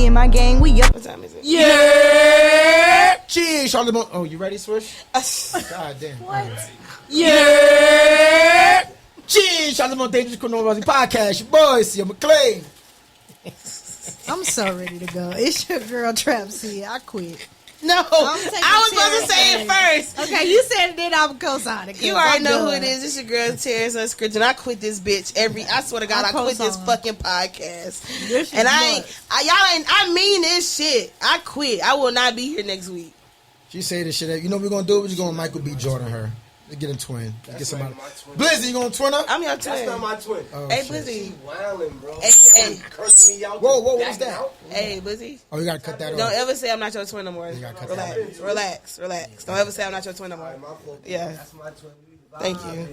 Me and my gang, we up. What time is it? Yeah! Cheers, Charlotte. Oh, you ready, Swish? God damn. What? Yeah! Cheers, Charlotte. Dangerous Criminal Podcast. Your boy, C. McClay. I'm so ready to go. It's your girl Trap C. I quit. No, I was supposed to say it first. Okay, you said it, then I'm co-signing. You already know who it is. It's your girl Terrence Unscripted. I quit this bitch I swear to God, I quit this fucking podcast. And I mean this shit. I quit. I will not be here next week. She say this shit. You know what we're gonna do? We're just gonna Michael B. Jordan her. Get a twin. Get somebody. Blizzy, you gonna twin her? I'm your twin. That's not my twin. Oh, hey, shit. Blizzy. She wildin', bro. Hey. Cursing me out. Whoa, what's that? Hey, Blizzy. Oh, you gotta cut that Don't off. ever say I'm not your twin no more. You gotta cut Relax. Don't ever say I'm not your twin no more. Yeah. That's my twin. Thank you.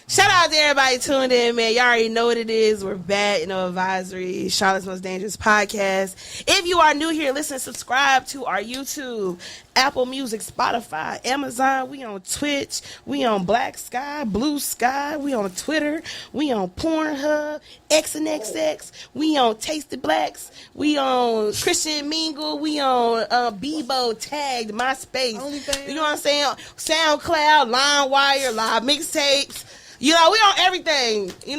Shout out to everybody tuned in, man. Y'all already know what it is. We're back, advisory, Charlotte's Most Dangerous Podcast. If you are new here, listen, subscribe to our YouTube, Apple Music, Spotify, Amazon. We on Twitch. We on Black Sky, Blue Sky. We on Twitter. We on Pornhub, XNXX. We on Tasty Blacks. We on Christian Mingle. We on Bebo Tagged, MySpace. OnlyFans. You know what I'm saying? SoundCloud, LimeWire, Live Mixtapes. We on everything. We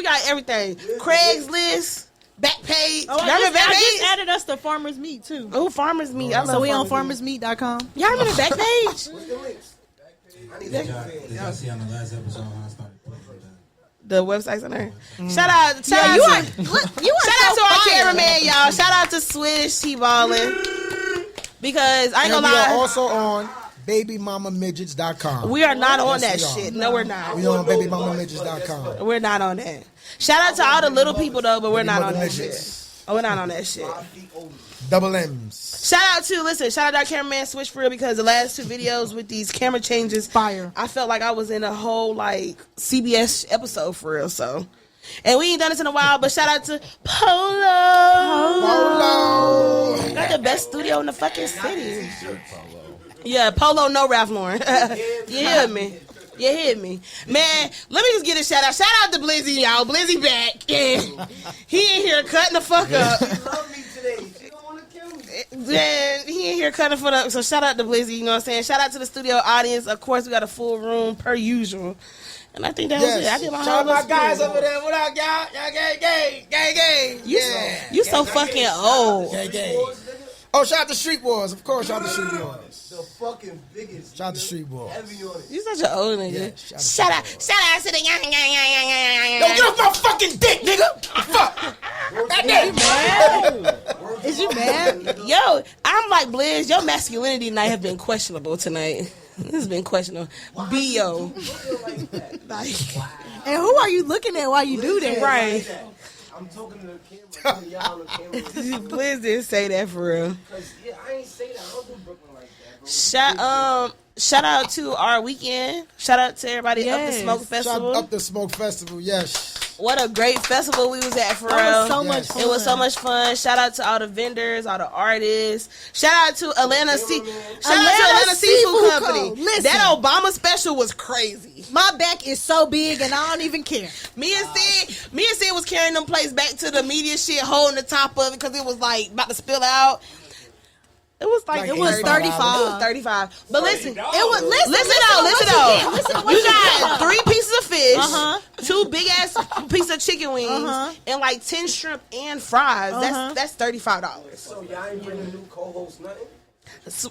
got everything. Craigslist, Backpage. Oh, I just added us to Farmers Meat too. Oh, Farmers Meat. I love So we on Farmers Meat. farmersmeat.com. Y'all remember Backpage? What's the links? I need Did that. y'all see on the last episode how I started putting it down? The website's on there. Shout out to our cameraman, y'all. Shout out to Swish, he ballin'. Because I ain't And gonna we are lie, also on babymamamidgets.com. we are not on Yes, that we are. shit. No, we're not. We on babymamamidgets.com. We're not on that. Shout out to all the little people though, but we're not on that Midgets. shit. Oh, we're not on that shit. Double M's. Shout out to our cameraman Switch for real, because the last two videos with these camera changes, Fire. I felt like I was in a whole like CBS episode for real. So, and we ain't done this in a while, but shout out to Polo. Got the best studio in the fucking city. Yeah, Polo, no Ralph Lauren. You hear me? You hear me? Man, let me just get a shout out. Shout out to Blizzy, y'all. Blizzy back. Yeah. He in here cutting the fuck up. Love me today. She don't want to kill me. Then he in here cutting for the. So shout out to Blizzy, you know what I'm saying? Shout out to the studio audience. Of course, we got a full room per usual. And I think that was it. I did my Shout whole out my little guys spiel. over there. What up, y'all? Y'all gang. You so fucking old. Gang. Oh, shout out to Street Wars. Of course, shout out to Street Wars. The fucking biggest. Shout out to Street Wars. Heavy on it. You such an old nigga. Yeah, shout out to the young. Yo, get off my fucking dick, nigga. Fuck. Is you mad? Yo, I'm like, Blizz, your masculinity tonight have been questionable tonight. This has been questionable. B.O. Like, And who are you looking at while you do that? right. I'm talking to the camera. Y'all on the camera. Blizz didn't say that for real. Because, yeah, I ain't say that. I don't do Brooklyn like that, bro. Shout out to our weekend. Shout out to everybody Up the Yes. Smoke Shout Festival. up the Smoke Festival, yes. What a great festival we was at for real. That was so Yes. much fun. It was so much fun. Shout out to all the vendors, all the artists. Shout out to Atlanta Seafood Company. Listen. That Obama special was crazy. My back is so big and I don't even care. Me and Sid was carrying them plates back to the media shit, holding the top of it because it was like about to spill out. It was like It was 35. It was 35. But listen, It was listen though. to what You got 3 pieces of fish, Uh-huh. 2 big ass pieces of chicken wings, Uh-huh. and like 10 shrimp and fries. Uh-huh. That's $35. So, y'all ain't bringing a new co-host, nothing?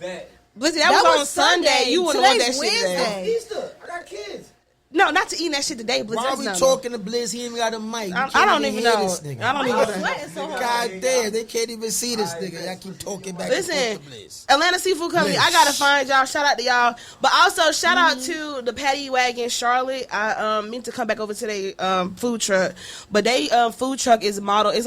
Bet. Listen, that was on Sunday. You wouldn't want that Today's shit today. Wednesday. Easter. I got kids. No, not to eat that shit today, Blizz. Why That's we not- talking to Blizz? He ain't got a mic. I don't even hear know. this nigga. I don't even know. Sweating so hard. God damn, they can't even see this nigga. Y'all keep talking back Listen, and forth to Blizz. Atlanta Seafood Company, I gotta find y'all. Shout out to y'all. But also shout out to the Paddy Wagon Charlotte. I meant to come back over to their food truck. But they food truck is model, it's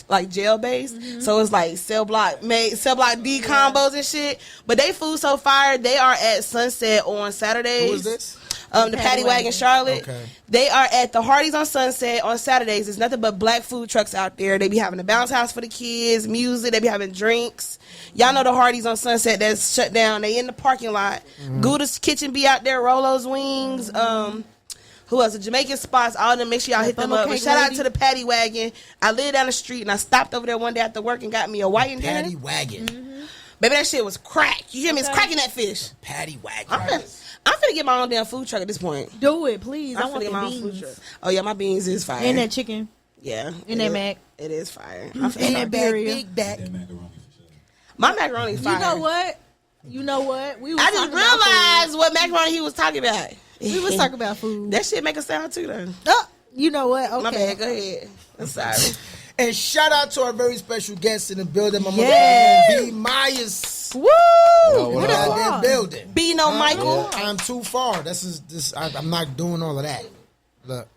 like jail based. So it's like cell block D combos and shit. But they food so fire. They are at Sunset on Saturdays. Who is this? The Paddy Wagon Charlotte. Okay. They are at the Hardee's on Sunset on Saturdays. There's nothing but black food trucks out there. They be having a bounce house for the kids, music. They be having drinks. Y'all know the Hardee's on Sunset that's shut down. They in the parking lot. Gouda's Kitchen be out there. Rolo's Wings. Who else? The Jamaican spots, all of them. Make sure y'all hit them funnel up. But cake shout out lady. to the Patty Wagon. I lived down the street and I stopped over there one day after work and got me a white and Patty dinner. wagon. Baby, that shit was crack. You hear me? It's cracking that fish. Patty wagon. I'm finna get my own damn food truck at this point. Do it, please. I I'm want finna get the my own food beans. truck. Oh yeah, my beans is fire. And that chicken. Yeah. And that mac. It is fire. And that berry. Big back. That macaroni for sure. My macaroni fire. You know what? We was I just talking about realized what macaroni he was talking about. food. We was talking about food. That shit make a sound too though. Oh, you know what? Okay. My bad, go ahead. I'm sorry. And shout out to our very special guest in the building, my Yes. mother B. Myers. Woo! what What up? up? Goddamn building. Be no Michael. I'm too far. I'm not doing all of that. Look,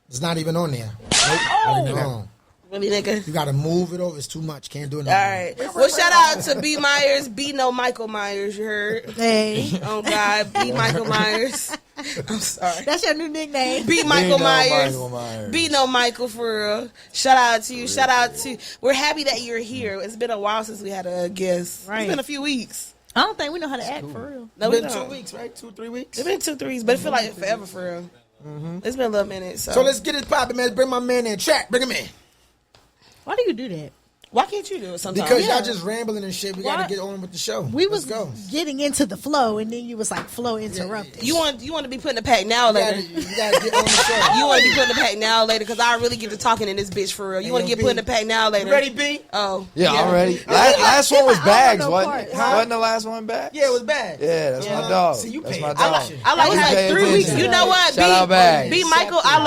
it's not even on there. Nope. No. Really, nigga. You gotta move it over. It's too much. Can't do it. All right. Well, shout out to B Myers. Be no Michael Myers. You heard? Hey, Oh God, B Michael Myers. I'm sorry. that's your new nickname. Be Michael no Myers. Michael Myers. Be no Michael for real. Shout out to you. Shout out to. We're happy that you're here. It's been a while since we had a guest. Right. It's been a few weeks. I don't think we know how to act for real. No, we It's been don't. 2 weeks, right? 2-3 weeks. It's been 2-3 weeks, but it feel like forever for real. It's been a little minute. So let's get it popping, man. Bring my man in. Track. Bring him in. Why do you do that? Why can't you do it sometimes? Because Yeah. y'all just rambling and shit. We Why? gotta get on with the show. We Let's was go. getting into the flow, and then you was like, flow interrupted. you want to be putting the pack now or later. You gotta get on the show. You want to be putting the pack now or later because I really get to talking in this bitch for real. You want to yo, get put in the B. pack now or later. Ready, B? Oh. Yeah, I'm ready. Last one was I don't bags, know wasn't part. it? Huh? Wasn't the last one bags? Yeah, it was bad. Yeah, that's my dog. See, you that's pay my attention. dog. I like You how pay 3 weeks. attention. You know what? Shout out bags. B Michael, I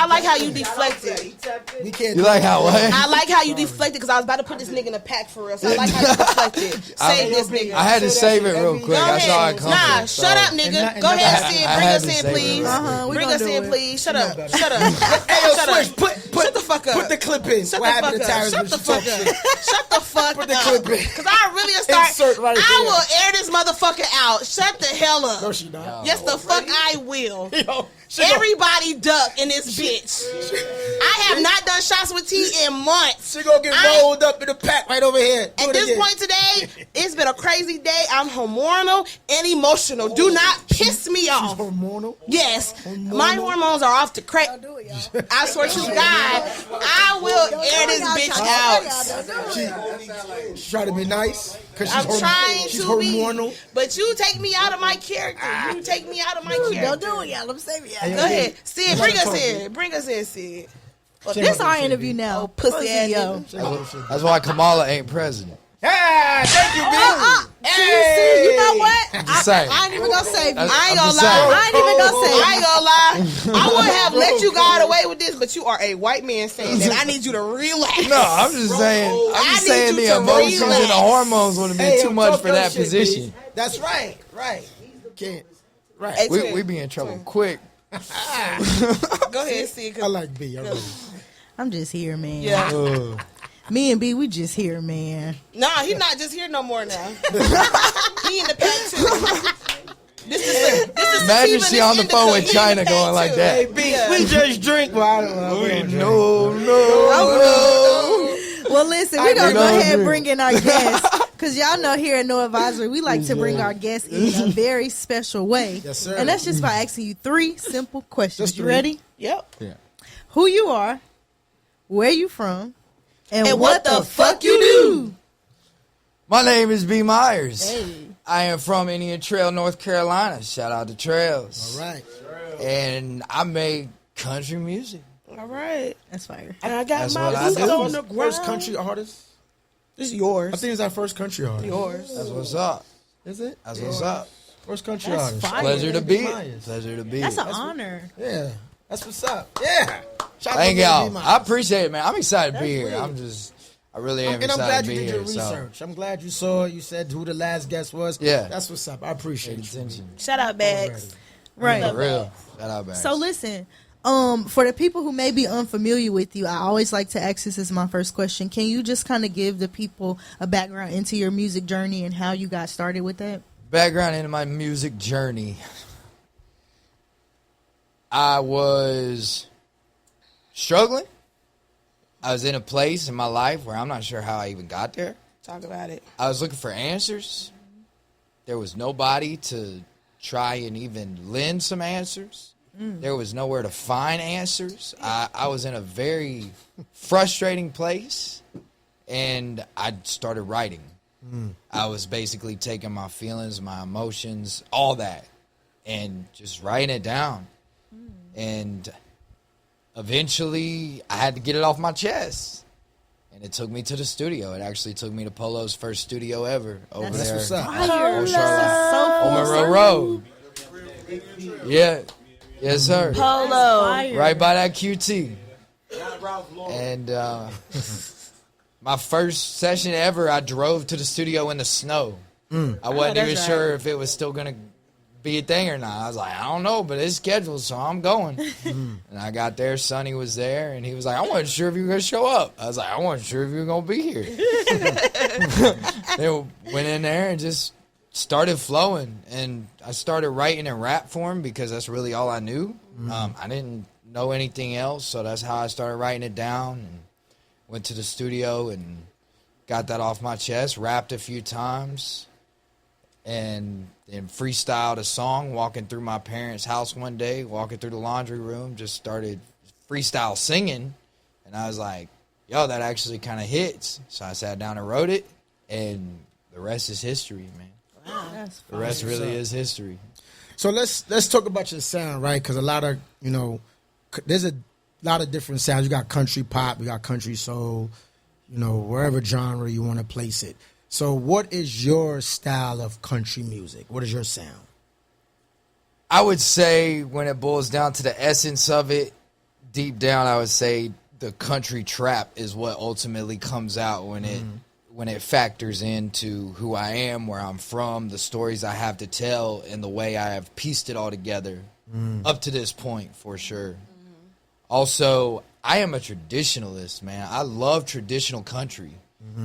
like how you deflected. We can't. You do like that. how what? I like how you deflected because I was about to put this nigga in a pack for real. So I like how you deflected. Save this nigga. I had to save it real quick. Go I saw ahead. it coming. Nah, so- shut up, nigga. and Go not- ahead, I Sid. had Bring us to in, save it please. real we Bring gonna us do in, it. please. Shut up. better. Shut up. Hey, yo, Shut up. Switch, put Shut the fuck up. Put the clip in. Shut what the happened fuck to up. Tyrus Shut when the she fuck talk up. shit? Shut the fuck Put the up. clip in. Because I really start. Insert right I there. will air this motherfucker out. Shut the hell up. No, she not. Yes, the fuck I will. Yo, she gon- Everybody duck in this bitch. I have not done shots with tea in months. She gonna get rolled up in the pack right over here. Do At it this again. point today, it's been a crazy day. I'm hormonal and emotional. Do not piss me She's off. hormonal. Yes, my hormones are off the crack. I swear to God, I will air this bitch out. She try to be nice. Cause I'm trying she's to hormonal. be, but you take me out of my character. You take me out of my Don't character. do it, y'all. I'm saving y'all. Go ahead, Sid. Bring us in. Bring us in, Sid. This our interview now. Oh, pussy ass yo. nigga. That's why Kamala ain't president. Yeah, thank you, B. See, you know what? Just saying. I ain't even gonna save you. I ain't I'm gonna just lie. saying. I ain't even gonna save I you. ain't gonna lie. I would have let you get away with this, but you are a white man saying that. I need you to relax. No, I'm just saying. I'm I just need saying you the to emotions relax. and the hormones would have been Hey, too yo, much talk for your that shit, position. B. That's right. Right. Can't. Right. Hey, We twin, be in trouble quick. go ahead, Sid. I like B. I really. I'm just here, man. Yeah. Me and B, we just here, man. Nah, he's not just here no more now. He in the pack too. This is Imagine she on the phone with He in China pack going like too. that. Hey, B. Yeah. We just drink. Well, I don't know. We don't drink. No. Well, listen, we're gonna we go don't ahead and agree. bring in our guests. Because y'all know here at No Advisory, we like to bring our guests in a very special way. Yes, sir. And that's just by asking you 3 simple questions. Just You 3. ready? Yep. Who you are, where you from, and And what the fuck you do. My name is B. Myers. Hey. I am from Indian Trail, North Carolina. Shout out to Trails. All right. And I make country music. All right. That's fire. And I got That's my what I boots do. on the ground. First country artist. This is yours. I think it's our first country artist. yours. That's what's up. Is it? That's what's up. First country That's artist. fire. Pleasure to B. be it. Myers. Pleasure to be That's it. an honor. Yeah. That's what's up. Yeah. Shout out Thank to y'all. B. Myers. I appreciate it, man. I'm excited to be here. That's I really am And I'm excited glad to you be did here. your So, research. I'm glad you saw it. You said who the last guest was. Yeah. That's what's up. I appreciate pay you. attention. Shout out, Bags. Right. For real. Shout out, man. So listen, for the people who may be unfamiliar with you, I always like to ask this as my first question. Can you just kind of give the people a background into your music journey and how you got started with that? Background into my music journey. I was struggling. I was in a place in my life where I'm not sure how I even got there. Talk about it. I was looking for answers. There was nobody to try and even lend some answers. There was nowhere to find answers. I was in a very frustrating place, and I started writing. I was basically taking my feelings, my emotions, all that, and just writing it down. And eventually, I had to get it off my chest. And it took me to the studio. It actually took me to Polo's first studio ever over there. That's what's up. On Monroe Road. Yeah. Yes, sir. Polo. Right by that QT. And my first session ever, I drove to the studio in the snow. I wasn't even sure if it was still going to be a thing or not. I was like, I don't know, but it's scheduled, so I'm going. And I got there, Sonny was there, and he was like, I wasn't sure if you were going to show up. I was like, I wasn't sure if you were going to be here. They went in there and just started flowing, and I started writing in rap form because that's really all I knew. I didn't know anything else, so that's how I started writing it down, and went to the studio and got that off my chest, rapped a few times, and then freestyled a song walking through my parents' house one day, walking through the laundry room, just started freestyle singing, and I was like, yo, that actually kind of hits. So I sat down and wrote it, and the rest is history, man. Wow. The rest really is history. So let's talk about your sound, right? Because a lot of, there's a lot of different sounds. You got country pop, you got country soul, wherever genre you want to place it. So what is your style of country music? What is your sound? I would say when it boils down to the essence of it, deep down, I would say the country trap is what ultimately comes out when it factors into who I am, where I'm from, the stories I have to tell, and the way I have pieced it all together up to this point, for sure. Also, I am a traditionalist, man. I love traditional country.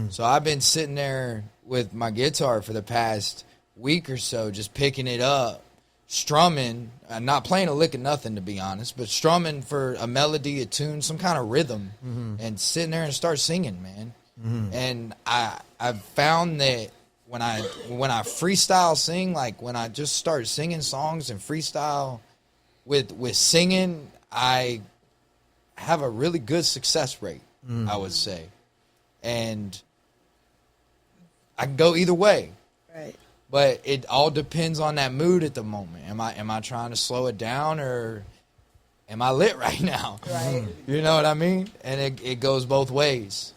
So I've been sitting there with my guitar for the past week or so, just picking it up, strumming, not playing a lick of nothing, to be honest, but strumming for a melody, a tune, some kind of rhythm, and sitting there and start singing, man. And I've found that when I freestyle sing, like when I just start singing songs and freestyle with singing, I have a really good success rate, I would say. And I can go either way. Right. But it all depends on that mood at the moment. Am I trying to slow it down, or am I lit right now? Right. You know what I mean? And it goes both ways.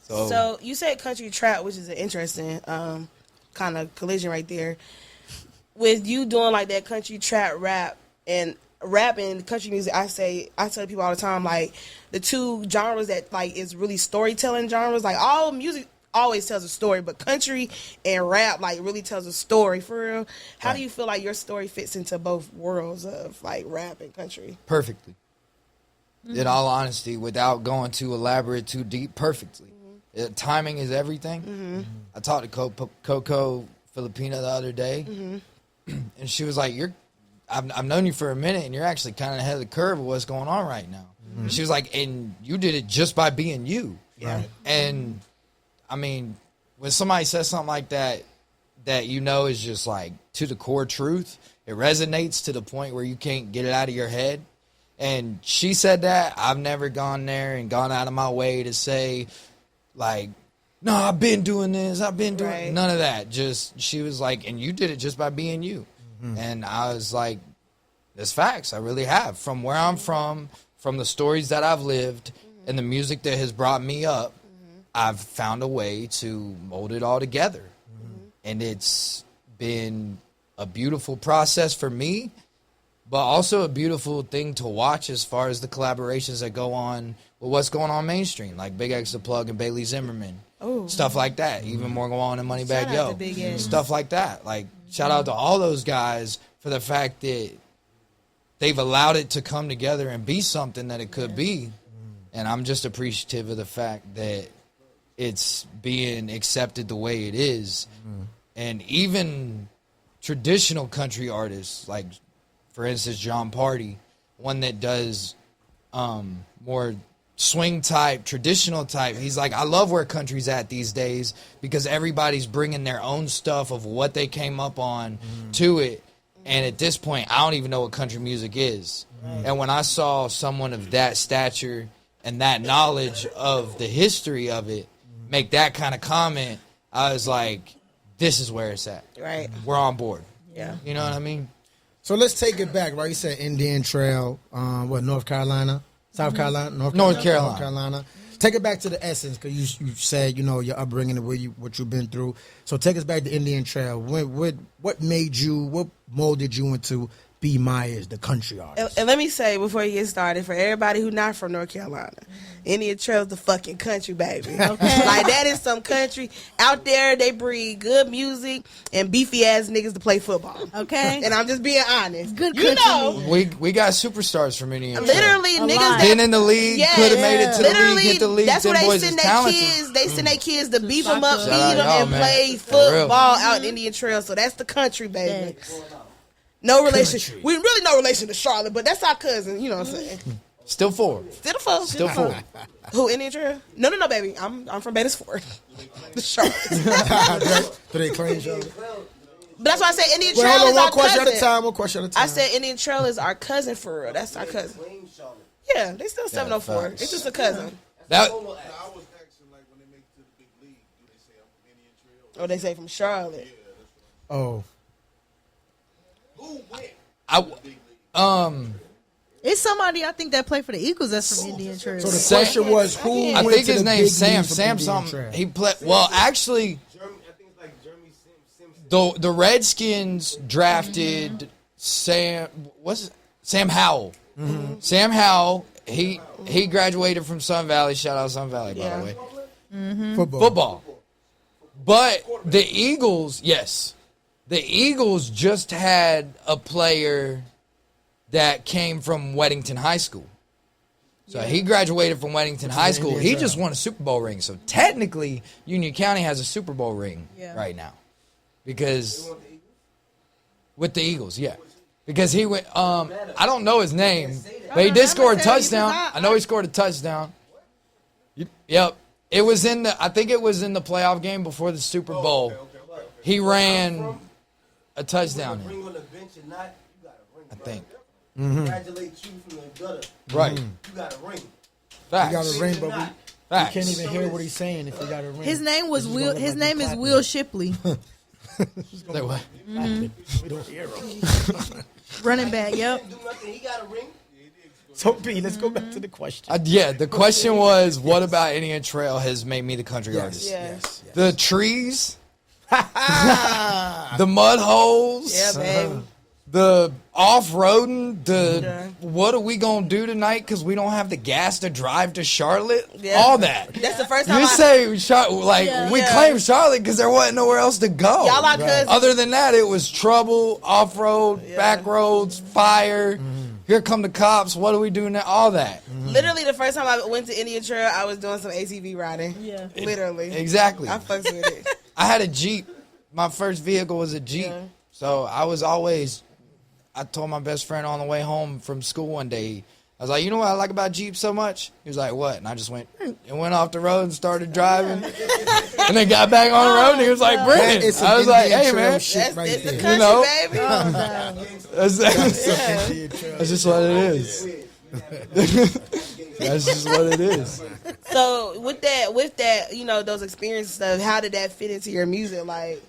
So you said country trap, which is an interesting kind of collision right there. With you doing like that country trap rap and country music, I tell people all the time, like, the two genres that like is really storytelling genres. Like, all music always tells a story, but country and rap like really tells a story for real. How do you feel like your story fits into both worlds of like rap and country? Perfectly. In all honesty, without going too elaborate, too deep, perfectly. Timing is everything. I talked to Coco Filipina the other day, and she was like, I've known you for a minute, and you're actually kind of ahead of the curve of what's going on right now. And she was like, and you did it just by being you. Yeah. And, I mean, when somebody says something like that is just like to the core truth, it resonates to the point where you can't get it out of your head. And she said that. I've never gone there and gone out of my way to say, like, no, I've been doing this, none of that. Just, she was like, and you did it just by being you. And I was like, that's facts. I really have. From where I'm from the stories that I've lived, and the music that has brought me up, I've found a way to mold it all together. And it's been a beautiful process for me, but also a beautiful thing to watch as far as the collaborations that go on with what's going on mainstream, like Big X The Plug and Bailey Zimmerman. Stuff like that. Even more going on in Moneybag Yo. Stuff like that. Like, shout out to all those guys for the fact that they've allowed it to come together and be something that it could be. And I'm just appreciative of the fact that it's being accepted the way it is. And even traditional country artists, like, for instance, John Party, one that does more swing type, traditional type. He's like, I love where country's at these days because everybody's bringing their own stuff of what they came up on to it. And at this point, I don't even know what country music is. And when I saw someone of that stature and that knowledge of the history of it make that kind of comment, I was like, this is where it's at. Right. We're on board. Yeah. You know what I mean? So let's take it back, right? You said Indian Trail, North Carolina? South Carolina? North Carolina. North Carolina. Take it back to the essence, because you said, your upbringing and what you've been through. So take us back to Indian Trail. What made you, what molded you into B. Myers, the country artist? And let me say before you get started, for everybody who not from North Carolina, Indian Trail's the fucking country, baby. Okay, like that is some country out there. They breed good music and beefy ass niggas to play football. Okay, and I'm just being honest. Good, you know, we got superstars from Indian Trail. Literally, niggas been in the league, could have made it to the league, hit the league. That's where they send their talented. kids. They send their kids to beef them up, Shout feed them, out, and man. play football out in Indian Trail. So that's the country, baby. Thanks. No relation. We really no relation to Charlotte, but that's our cousin. You know what I'm saying? Still 4. Still 4. Who, Indian Trail? No, baby. I'm from Betis Ford. The Charlotte. Do they claim Charlotte? But that's why I said Indian Well, Trail hold on, is our one question cousin. at a time. One question at a time. I said Indian Trail is our cousin for real. That's our cousin. Yeah, they still 704. facts. It's just a cousin. That, I was asking, like, when they make it to the big league, do they say I'm from Indian Trail? Oh, they say from Charlotte. Oh. Who went? It's somebody I think that played for the Eagles that's from Indian Trail. So the question was, who I went think to his the name's big Sam. leagues from Sam Indian something. Trail? He played. Well, actually, I think it's like Jeremy Simpson. the Redskins drafted Sam. What's it? Sam Howell? Sam Howell. He graduated from Sun Valley. Shout out Sun Valley, by the way. Football. But the Eagles, the Eagles just had a player that came from Weddington High School. So he graduated from Weddington High School. He just won a Super Bowl ring. So technically, Union County has a Super Bowl ring right now. Because with the Eagles, because he went, I don't know his name, but he did score a touchdown. I know he scored a touchdown. Yep. It was I think it was in the playoff game before the Super Bowl. He ran a touchdown in, Ring on the bench or not, you got a ring. I think. Congratulate you from the gutter. Right. You got a ring. Facts. He got a ring, but we Facts. can't even hear what he's saying if he got a ring. His name was This Will. gonna His look like name we is clapping. Will Shipley, Like what? We don't hear him. running back. Yep. Do nothing, he got a ring. So, B, let's go back to the question. The question was, what about Indian Trail has made me the country artist? Yes. The trees, the mud holes, Yeah, baby. the off-roading, what are we going to do tonight because we don't have the gas to drive to Charlotte? Yeah. All that. That's the first time You say, we Yeah. claim Charlotte because there wasn't nowhere else to go. Y'all are cousins. Other than that, it was trouble, off-road, back roads, fire. Here come the cops. What are we doing now? All that. Literally, the first time I went to Indian Trail, I was doing some ATV riding. Yeah. Literally. Exactly. I fucks with it. I had a Jeep. My first vehicle was a Jeep. Yeah. So I told my best friend on the way home from school one day, I was like, you know what I like about Jeep so much? He was like, what? And I just went off the road and started driving. And then got back on the road and he was like, bring That it. is some I was like, Indian hey, Trail man. shit right It's the there. country, know? baby. That's Indian Trail. just what it is. That's just what it is. So with that, those experiences stuff, how did that fit into your music? Like,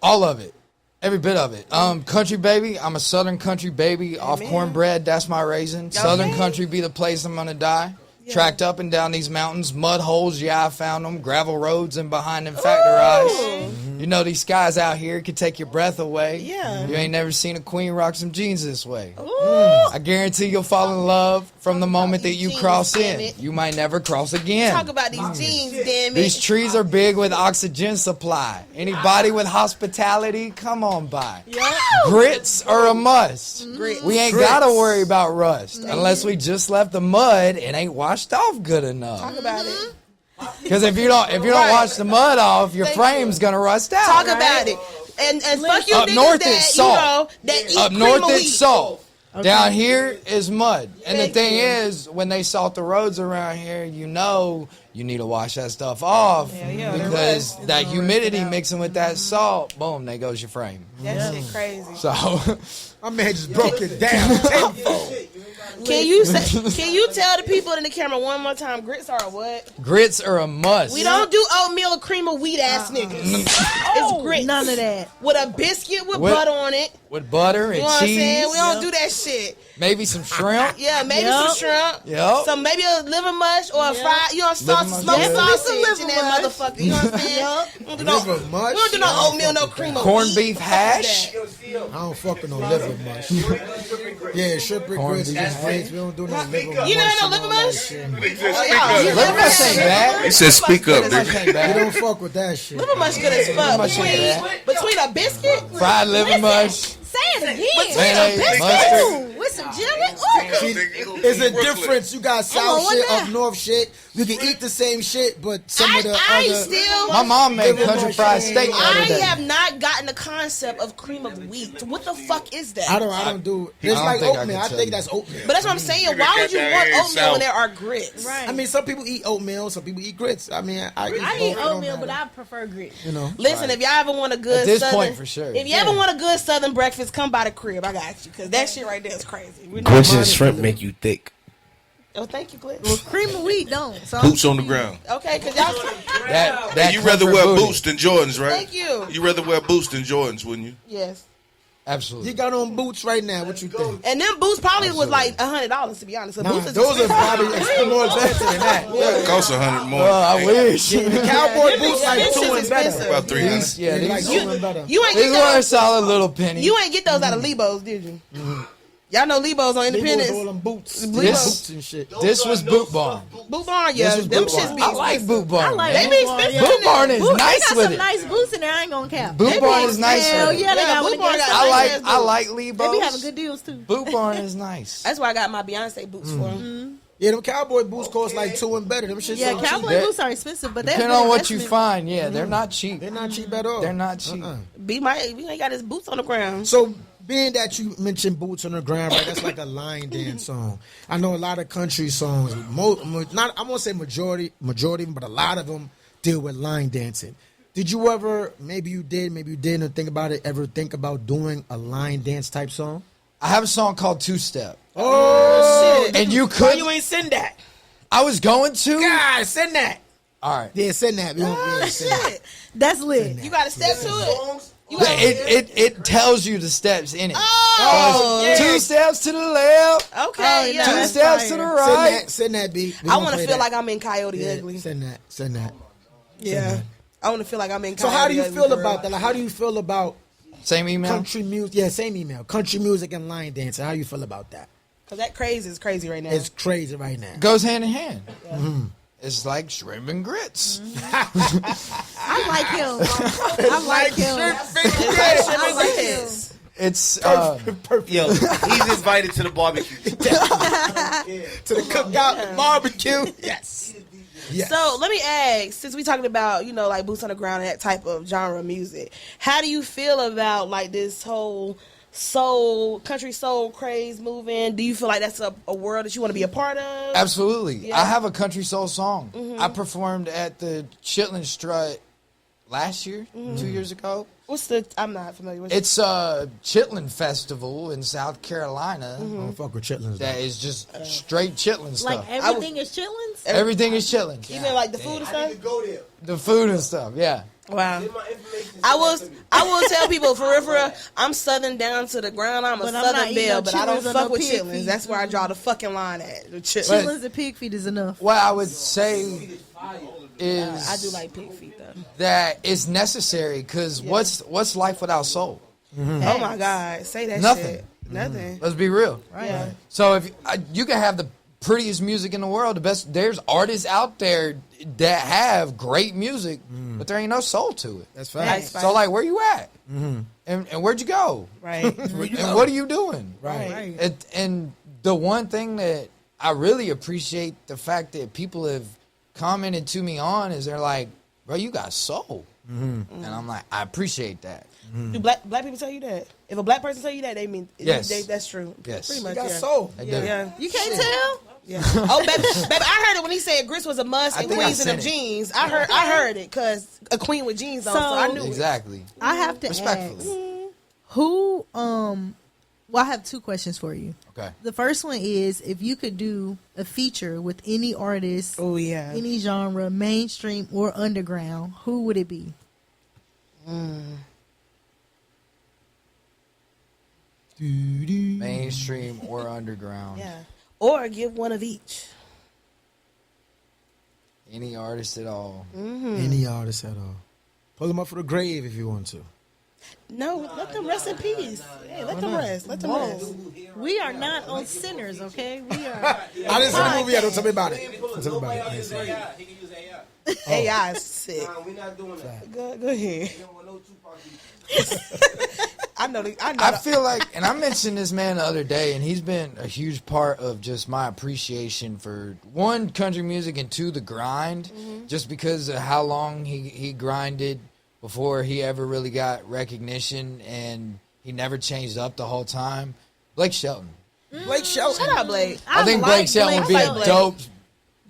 All of it. Every bit of it. Country baby. I'm a Southern country baby off cornbread. That's my raising. Southern country be the place I'm going to die. Tracked up and down these mountains. Mud holes, I found them. Gravel roads and behind them factorized. You know, these skies out here can take your breath away. Yeah. You ain't never seen a queen rock some jeans this way. I guarantee you'll fall in love from the moment that you Jeans, cross damn in. it. You might never cross again. talk about these jeans, damn it. These trees are big with oxygen supply. Anybody with hospitality, come on by. Grits are a must. Grits. We ain't gotta worry about rust unless we just left the mud and ain't washed off good enough. Talk about it. Because if you don't wash the mud off, your frame's gonna rust out. Talk about it. And fuck you Up niggas north that, it's salt. that eat Up cream north of it's wheat. salt. Down here is mud. And the Thank thing you. is, when they salt the roads around here, you know you need to wash that stuff off. yeah, the because rust that gonna humidity rust it out. mixing with that salt, boom, there goes your frame. That shit crazy. So, My man just broke it down. tenfold. Can you tell the people in the camera one more time? Grits are a what? grits are a must. We don't do oatmeal or cream of wheat ass niggas. It's grits. None of that. With a biscuit with What? butter on it. With butter and You know what I'm cheese. saying? We don't do that shit. Maybe some shrimp. Yeah, maybe Yup. some shrimp. Yup. Some maybe a liver mush or a fried, you know, Liver mush, smoked yeah. sausage Maybe some in liver that mush. motherfucker. You know what I'm saying? We don't do no, Liver mush? we don't do no oatmeal, no cream of Corned wheat. beef hash. I don't fuck with no liver mush. Yeah, shrimp and grits, just grits. We don't do no liver mush. You never had no and liver all that mush? shit. Liver mush ain't bad. He said, "Speak up, Liver mush nigga." ain't We bad. don't fuck with that shit. Liver mush good as fuck. mush ain't Between a biscuit, Fried liver mush. Say it again. Mayonnaise, mustard. Ooh, with some jelly. Ooh. It's a difference. You got south on, shit, what up north shit. You can eat the same shit, but some of the I other. still. My mom made Liver country mush fried ain't- steak the other I day. have not gotten the concept of cream of wheat. What the fuck is that? I don't do. It's don't like think I oatmeal. can I tell think you. that's oatmeal. But that's what I'm saying. Why would you got want that oatmeal south. when there are grits? Right. I mean, some people eat oatmeal, some people eat grits. I mean, I I both, eat it don't oatmeal, but matter. I prefer grits. You know. Listen, if y'all ever want a good At this southern, point, for sure. If you ever want a good southern breakfast, come by the crib. I got you, because that shit right there is crazy. We Grits not- and shrimp make you thick. Oh, thank you, Cliff. Well, cream of wheat don't. So Boots on the ground. Okay, because y'all. That You rather comfort wear booty. boots than Jordans, right? Thank you. You rather wear boots than Jordans, wouldn't you? Yes. Absolutely. You got on boots right now. What you think? And them boots probably was like $100 to be honest. The Nah, boots is those are expensive. probably more expensive than that. It costs $100 more. I wish. The cowboy them boots like expensive, 2 and better. expensive. About 300. These, yeah, They like these, 2 and better. You ain't these get were a those. solid little penny. You ain't get those out of Lebos, did you? Y'all know Lebos on They was all Independence. them boots. This- Boots and shit. This was Boot Barn. Boot Barn, yeah. This was Them Boot shits Barn. be I like expensive. Boot Barn. I like man. They be Boot Barn, expensive. Boot Barn is Boot, nice they got with some it. nice boots in there. I ain't gonna cap. Boot Barn is nice Hell with it. yeah, they Yeah, got Boot one Barn against got the nice other. I like Lebos. They be having good deals too. Boot Barn is nice. That's why I got my Beyonce boots for them. Yeah, them cowboy boots cost like 2 and better. Them shit Yeah, so cowboy cheap. boots are expensive, but they're Depending on what you find, yeah, they're not cheap. They're not cheap at all. They're not cheap. We ain't got his boots on the ground. So, being that you mentioned boots on the ground, right? That's like a line dance song. I know a lot of country songs. Not I won't say majority, but a lot of them deal with line dancing. Did you ever? Maybe you did. Maybe you didn't think about it. Ever think about doing a line dance type song? I have a song called Two Step. Oh, Shit. And you Why could. you ain't send that? I was going to. God, send that. All right. Yeah, send that. We don't Oh, send that. shit. That's lit. You got to step to it. You gotta, It tells you the steps in it. oh, yeah. 2 steps to the left, okay. Yeah. 2 that's steps to the fire. right. Send that beat. We I gonna want to play feel that. like I'm in Coyote Yeah, Ugly. Send that. Yeah. I want to feel like I'm in So Coyote how do you Ugly feel for about real. that? Like, how do you feel about Same email. country music? Yeah, same email. Country music and line dancing. How do you feel about that? Because that crazy is crazy right now. It's crazy right now. Goes hand in hand. It's like shrimp and grits. I like him. I like him. I like him. It's Yo, he's invited to the barbecue. To the cookout, the barbecue. Yes. Yes. So let me ask, since we talking about, like boots on the ground and that type of genre of music, how do you feel about like this whole country soul craze moving? Do you feel like that's a world that you want to be a part of? absolutely. Yeah. I have a country soul song. I performed at the Chitlin Strut last year, 2 years ago. I'm not familiar with It's a Chitlin festival in South Carolina I don't fuck with chitlins. that is just straight chitlin Like stuff. everything is chitlins. Everything is chitlin. Even like the food and stuff? Go there. The food and stuff, yeah. Wow. Get my information. I will tell people for real, I'm southern down to the ground. I'm a But I'm not southern eating belle, no but I don't chitlins or fuck no with pig chitlins. feet. That's where I draw the fucking line at. The chitlins. Chitlins and pig feet is enough. What I would say is I do like pig feet though. that it's necessary because what's life without soul? Oh my God, say that Nothing. shit. Nothing. Let's be real. Yeah. So if you can have the prettiest music in the world, the best. There's artists out there that have great music, but there ain't no soul to it. That's Nice. fine. So like, where you at? And where'd you go? Right. And what are you doing? Right. And the one thing that I really appreciate the fact that people have commented to me on is they're like, bro, you got soul. And I'm like, I appreciate that. Do black people tell you that? If a black person tell you that, they mean Yes. that's true. Yes. Pretty You much. got Yeah. soul. I do. Yeah. You can't tell. Yeah. Oh, baby, I heard it when he said grits was a must I and think I queens in them said it. jeans. I heard it because a queen with jeans on, so I knew it. Exactly. I have to Respectfully. ask, who well, I have two questions for you. Okay. The first one is if you could do a feature with any artist, Oh yeah. any genre, mainstream or underground, who would it be? Mainstream or underground. Yeah. Or give one of each. Any artist at all. Any artist at all. Pull them up for the grave if you want to. No, let them rest in peace. Hey, let them rest. Let them rest. We are not on sinners, okay? We are. I didn't see the movie yet. Don't tell me about it. Don't tell me about it. I didn't see it. He can use AI. AI is sick. Nah, we're not doing that. Go ahead. We don't want no Tupac. I know. I feel like, and I mentioned this man the other day, and he's been a huge part of just my appreciation for one, country music, and two, the grind, just because of how long he grinded before he ever really got recognition, and he never changed up the whole time. Blake Shelton. Blake Shelton. Shut up, Blake. I think Blake Shelton would be a dope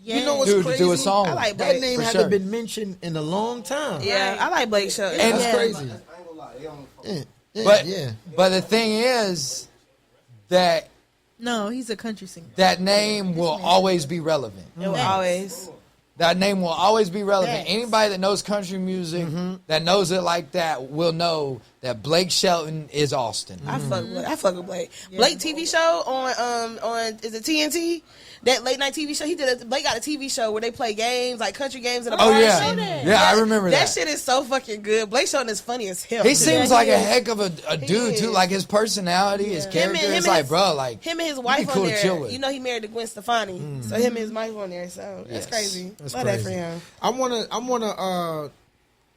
Yes. You know what's dude crazy? to do a song. I like That Blake. name For hasn't sure. been mentioned in a long time. Yeah, I like Blake Shelton. And- That's Yeah. crazy. I ain't gonna lie. They on the phone. Yeah. But yeah. but the thing is that No, he's a country singer. that name will always be relevant. It will always. That name will always be relevant. Thanks. Anybody that knows country music, that knows it like that, will know that Blake Shelton is Austin. I fuck with Blake. Blake TV show on is it TNT? That late night TV show. Blake got a TV show where they play games like country games in a Oh bar. yeah, and shit. yeah, I remember that. That shit is so fucking good. Blake Shelton is funny as hell. He seems Yeah, like he a is. heck of a dude too. is. Like his personality, his character Him is and like, his- bro, like him and his you wife be cool on to chill there. with. You know he married to Gwen Stefani, so him and his wife on there. So that's Yes. crazy. That's Love that for crazy. him. I wanna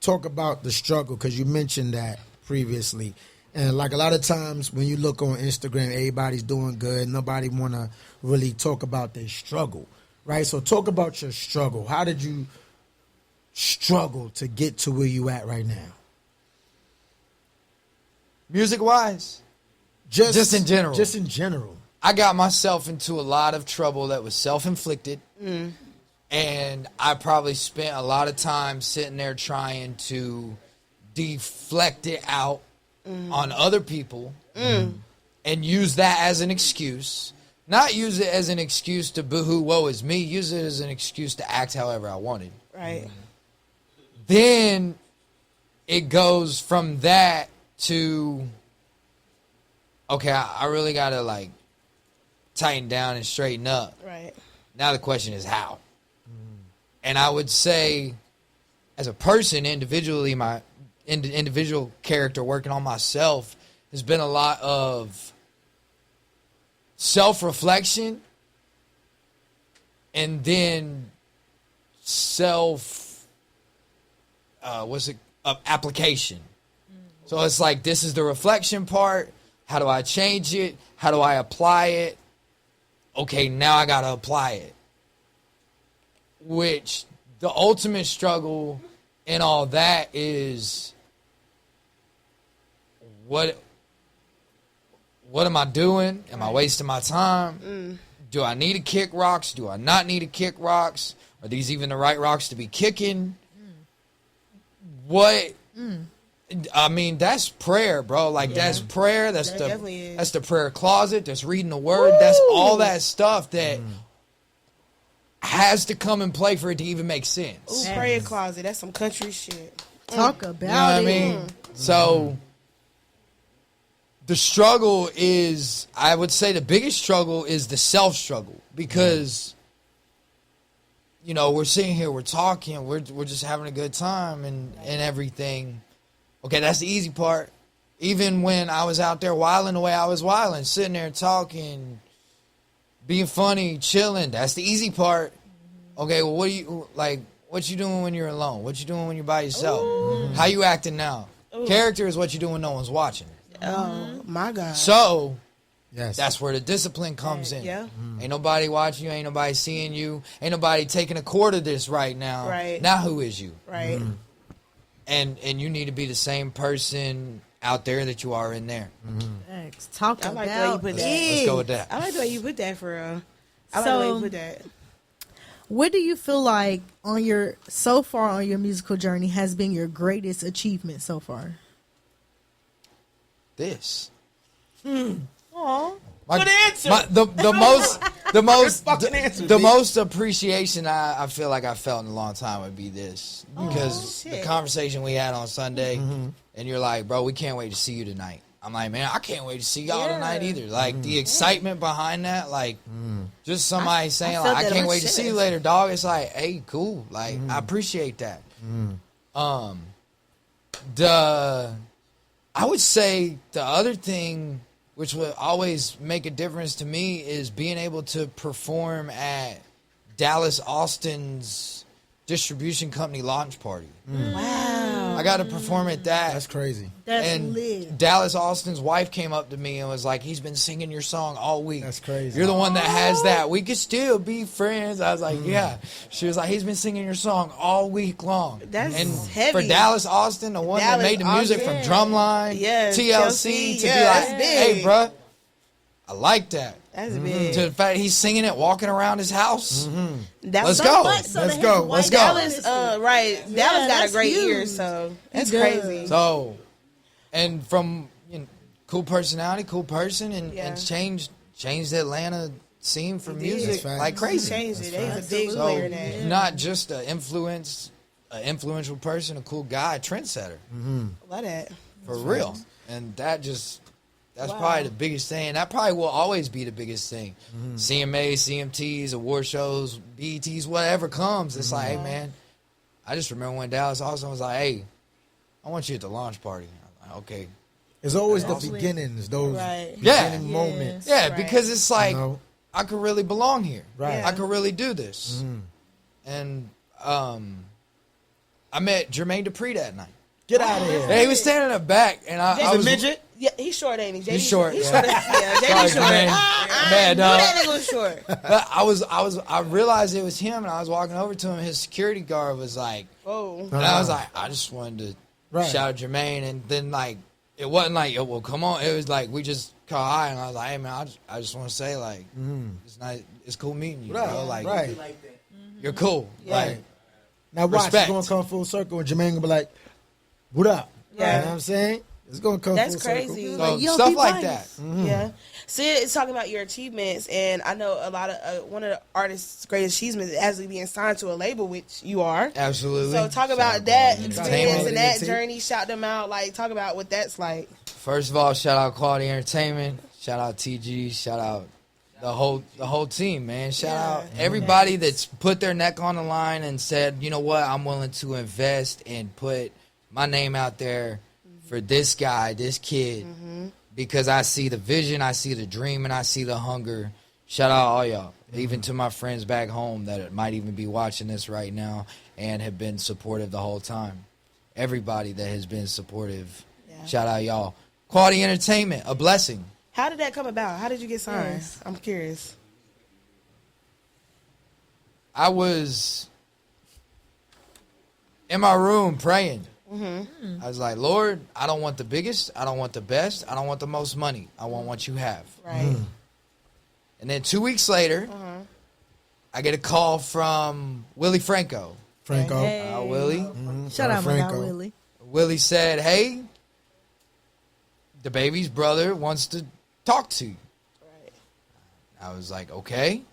talk about the struggle because you mentioned that previously, and like a lot of times when you look on Instagram, everybody's doing good. Nobody wanna really talk about their struggle, right? So talk about your struggle. How did you struggle to get to where you at right now? Music wise, Just in general. Just in general. I got myself into a lot of trouble that was self-inflicted. And I probably spent a lot of time sitting there trying to deflect it out on other people and use that as an excuse. Not use it as an excuse to boo-hoo, woe is me. Use it as an excuse to act however I wanted. Right. Then it goes from that to, okay, I really got to like tighten down and straighten up. Right. Now the question is how. And I would say, as a person, individually, my individual character working on myself has been a lot of self-reflection and then application. So it's like, this is the reflection part. How do I change it? How do I apply it? Okay, now I got to apply it. Which the ultimate struggle in all that is what am I doing? Am I wasting my time? Do I need to kick rocks? Do I not need to kick rocks? Are these even the right rocks to be kicking? What? I mean, that's prayer, bro. Like that's prayer. That's That definitely is. that's the prayer closet. That's reading the word. That's all that stuff that has to come and play for it to even make sense. Ooh, prayer closet. That's some country shit. Talk about You know what I it. mean? So the struggle is, I would say the biggest struggle is the self-struggle because, you know, we're sitting here, we're talking, we're just having a good time and everything. Okay, that's the easy part. Even when I was out there wilding the way I was wilding, sitting there talking, being funny, chilling, that's the easy part. Okay, well, what you doing when you're alone? What you doing when you're by yourself? How you acting now? Character is what you do when no one's watching. Oh my God. So Yes. that's where the discipline comes in. Yeah. Ain't nobody watching you. Ain't nobody seeing you. Ain't nobody taking a quarter of this right now. Right. Now who is you? Right. and you need to be the same person out there that you are in there. X. Talk I like the way you about put that. Let's go with that. I like the way you put that for real. I like the way you put that. What do you feel like so far on your musical journey has been your greatest achievement so far? This. Aw. Good answer. The most appreciation I feel like I felt in a long time would be this, because the conversation we had on Sunday, and you're like, bro, we can't wait to see you tonight. I'm like, man, I can't wait to see y'all tonight either. Like the excitement behind that, like just somebody saying like, I can't wait to see you later, dog. It's like, hey, cool. Like I appreciate that. I would say the other thing which would always make a difference to me is being able to perform at Dallas Austin's distribution company launch party. Wow. I got to perform at that. That's crazy. That's lit. Dallas Austin's wife came up to me and was like, he's been singing your song all week. That's crazy. You're the one that has that. We could still be friends. I was like, yeah. She was like, he's been singing your song all week long. That's and heavy. For Dallas Austin, the one that made the music from Drumline, TLC, to be like, hey, bruh, I like that. That's big. To the fact he's singing it, walking around his house. Let's go. Let's go. Let's go. Dallas, right. Dallas got a great ear, so that's crazy. So, and from cool personality, cool person, and changed the Atlanta scene for music like crazy. Changed it. He's a big player in that. Not just an influential person, a cool guy, a trendsetter. Love that. For real. And that's probably the biggest thing. That probably will always be the biggest thing. CMA, CMTs, award shows, BETs, whatever comes. It's like, hey, man, I just remember when Dallas Austin was like, hey, I want you at the launch party. I'm like, okay. It's always the beginnings, those beginning moments. Yeah, because it's like, I could really belong here. Right. I could really do this. And I met Jermaine Dupri that night. Get out of here. Yeah, he was standing in the back, and I was midget. Yeah, he's short, ain't he? He's short. He's short. Yeah, JD's short. Man, Knew that nigga was short. But I realized it was him, and I was walking over to him. His security guard was like, "Whoa!" And I was like, I just wanted to shout Jermaine, and then like it wasn't like, well, come on. It was like we just caught hi, and I was like, hey man, I just want to say like, it's cool meeting you, bro. Like, you're cool. Yeah. Like, now watch, respect. it's gonna come full circle, and Jermaine gonna be like, "What up?" Yeah. You know what I'm saying? It's gonna come. That's full crazy. Circle. so Yo, stuff be like nice. that. Yeah. Sid is talking about your achievements, and I know a lot of one of the artist's greatest achievements is actually being signed to a label, which you are. Absolutely. So talk about that experience Entertainment. and that journey. Shout them out. Like talk about what that's like. First of all, shout out Quality Entertainment. Shout out TG. Shout out the whole team, man. Shout out everybody that's put their neck on the line and said, you know what, I'm willing to invest and put my name out there for this guy, this kid, because I see the vision, I see the dream, and I see the hunger. Shout out all y'all, even to my friends back home that might even be watching this right now and have been supportive the whole time. Everybody that has been supportive, shout out y'all. Quality Entertainment, a blessing. How did that come about? How did you get signed? Yes. I'm curious. I was in my room praying. I was like, Lord, I don't want the biggest. I don't want the best. I don't want the most money. I want what you have. Right. And then 2 weeks later, I get a call from Willie Franco. Franco. Willie. Shout out my guy Franco. Willie. Willie said, hey, the baby's brother wants to talk to you. Right. I was like, okay.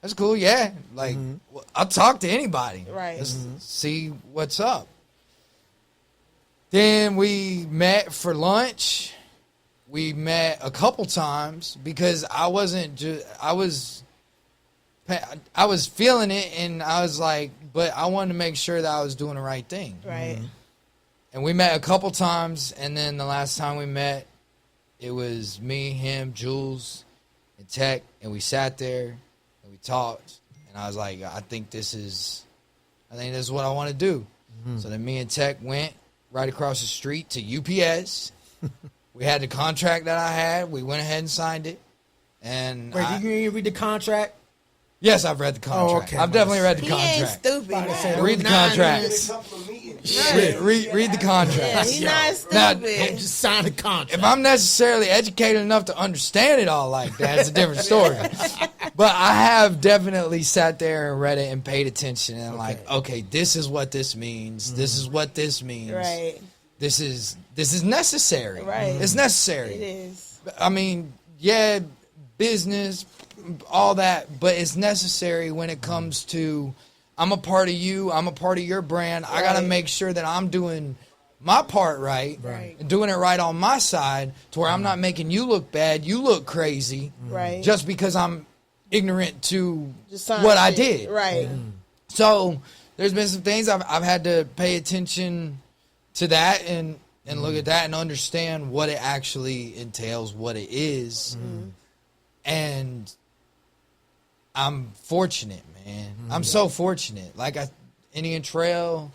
That's cool, yeah. Like, well, I'll talk to anybody. Right. Let's see what's up. Then we met for lunch. We met a couple times because I was feeling it, and I was like, but I wanted to make sure that I was doing the right thing. Right. And we met a couple times, and then the last time we met, it was me, him, Jules, and Tech, and we sat there and we talked, and I was like, I think this is what I want to do. So then me and Tech went right across the street to UPS. We had the contract that I had. We went ahead and signed it. And Wait, did you read the contract? Yes, I've read the contract. okay, I've definitely read the He ain't contract. stupid. About to say, man. Read the contracts. Read the Yeah, contracts. he's not Now, stupid. Just sign the contract. if I'm necessarily educated enough to understand it all like that, it's a different story. But I have definitely sat there and read it and paid attention and like, okay, this is what this means. This is what this means. Right. This is necessary. Right. It's necessary. It is. I mean, yeah, business, all that, but it's necessary when it comes to I'm a part of you, I'm a part of your brand. I got to make sure that I'm doing my part right, and doing it right on my side to where I'm not making you look bad, you look crazy, Right. just because I'm ignorant to Just sign what I shit. did. Right. So there's been some things I've had to pay attention to that and look at that and understand what it actually entails, what it is. And I'm fortunate, man. I'm so fortunate. Like Indian Trail,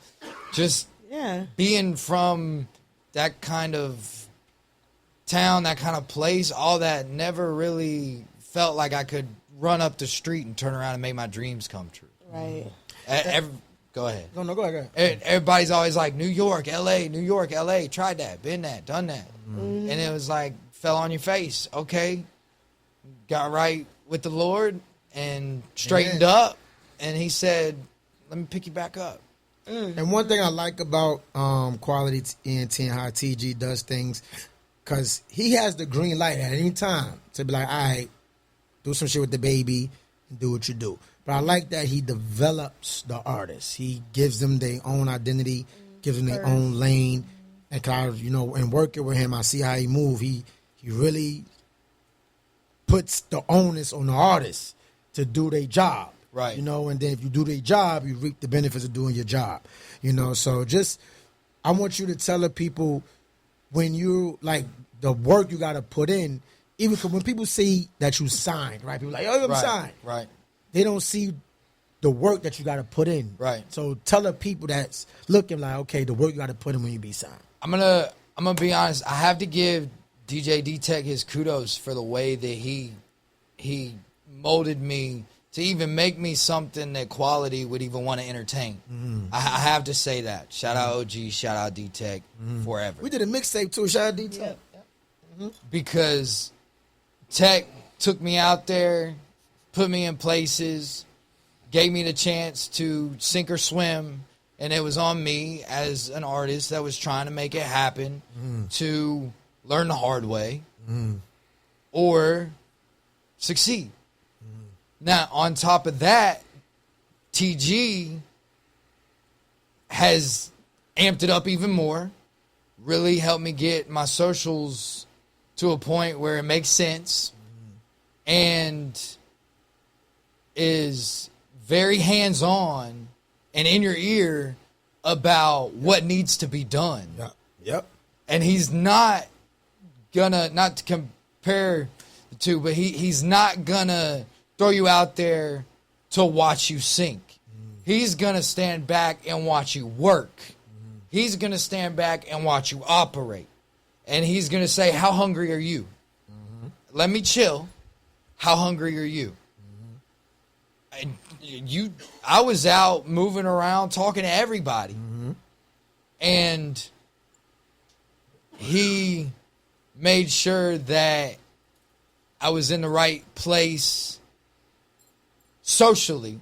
just Yeah. being from that kind of town, that kind of place, all that never really felt like I could run up the street and turn around and make my dreams come true. Right. Go ahead. No, go ahead. Everybody's always like, New York, LA, tried that, been that, done that. And it was like, fell on your face. Okay. Got right with the Lord and straightened up. And he said, let me pick you back up. And one thing I like about Quality ENT and how TG does things, because he has the green light at any time to be like, all right, do some shit with the baby and do what you do. But I like that he develops the artists. He gives them their own identity, gives them their own lane. And in working with him, I see how he move. He really puts the onus on the artists to do their job. Right. And then if you do their job, you reap the benefits of doing your job. So just, I want you to tell the people when you, like, the work you got to put in, even when people see that you signed, right? People like, oh, I'm signed. Right. They don't see the work that you got to put in. Right. So tell the people that's looking like, okay, the work you got to put in when you be signed. I'm gonna be honest. I have to give DJ D-Tech his kudos for the way that he molded me to even make me something that Quality would even want to entertain. I have to say that. Shout out OG, shout out D-Tech, forever. We did a mixtape too. Shout out D-Tech. Because Tech took me out there, put me in places, gave me the chance to sink or swim, and it was on me as an artist that was trying to make it happen to learn the hard way or succeed. Now, on top of that, TG has amped it up even more, really helped me get my socials to a point where it makes sense, and is very hands-on and in your ear about what needs to be done. Yep. And he's not gonna, not to compare the two, but he's not gonna throw you out there to watch you sink. He's gonna stand back and watch you work. He's gonna stand back and watch you operate. And he's gonna say, how hungry are you? Let me chill. How hungry are you? I was out moving around talking to everybody. And he made sure that I was in the right place socially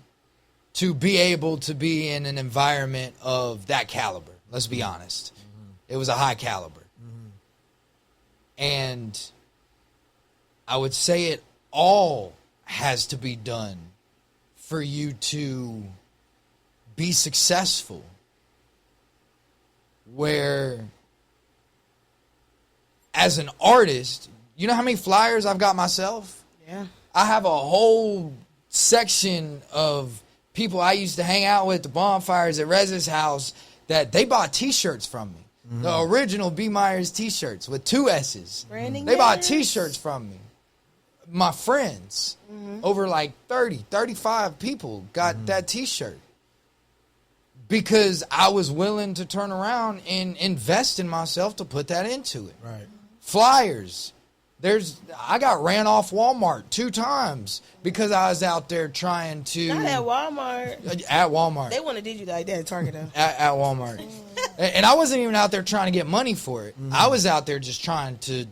to be able to be in an environment of that caliber. Let's be honest. It was a high caliber. And I would say it all has to be done for you to be successful. Where, as an artist, you know how many flyers I've got myself? Yeah. I have a whole section of people I used to hang out with, the bonfires at Rez's house, that they bought T-shirts from me. The original B. Myers T-shirts with 2 S's. Branding They bought banners? T-shirts from me. My friends, over like 30, 35 people got that T-shirt. Because I was willing to turn around and invest in myself to put that into it. Right. Flyers I got ran off Walmart 2 times because I was out there trying to. Not at Walmart. At Walmart. They wouldn't have did you like that at Target though. At Walmart. And I wasn't even out there trying to get money for it. I was out there just trying to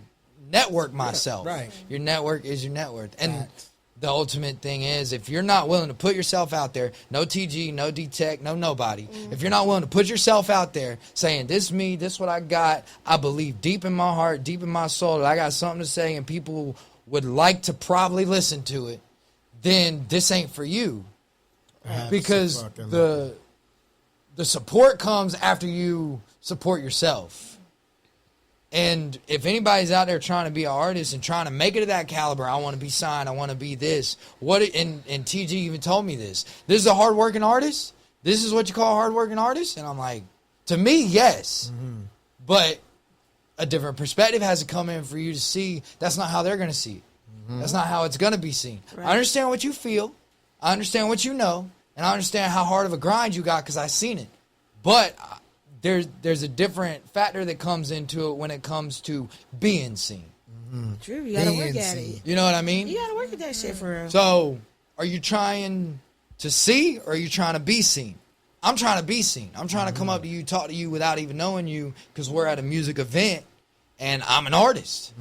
network myself. Right. Your network is your net worth. And the ultimate thing is, if you're not willing to put yourself out there, no TG, no D-Tech, no nobody. If you're not willing to put yourself out there saying, this is me, this is what I got, I believe deep in my heart, deep in my soul that I got something to say and people would like to probably listen to it, then this ain't for you. Because the support comes after you support yourself. And if anybody's out there trying to be an artist and trying to make it to that caliber, I want to be signed, I want to be this. And TG even told me this. This is a hardworking artist? This is what you call a hardworking artist? And I'm like, to me, yes. But a different perspective has to come in for you to see that's not how they're going to see it. That's not how it's going to be seen. Right. I understand what you feel. I understand what you know. And I understand how hard of a grind you got because I've seen it. But there's a different factor that comes into it when it comes to being seen. True, you gotta work at it. You know what I mean? You gotta work at that shit for real. So, are you trying to see or are you trying to be seen? I'm trying to be seen. I'm trying to come up to you, talk to you without even knowing you because we're at a music event and I'm an artist.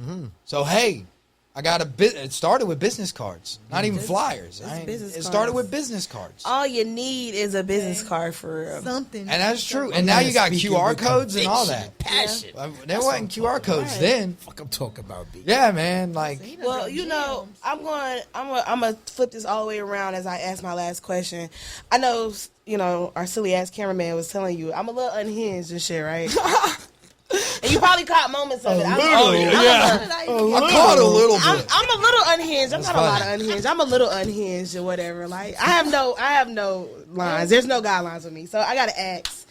So, hey, it started with business cards, not even flyers. It started with business cards. All you need is a business card for real. Something. And that's true. And now you got QR codes and all that. Passion. There wasn't QR codes then. Fuck, I'm talking about, B. Yeah, man. Like, well, you know, I'm gonna flip this all the way around as I ask my last question. I know, you know, our silly ass cameraman was telling you I'm a little unhinged and shit, right? And you probably caught moments of it. I caught a little bit. I'm a little unhinged. I'm not a lot of unhinged. I'm a little unhinged or whatever. Like I have no lines. There's no guidelines with me. So I gotta ask.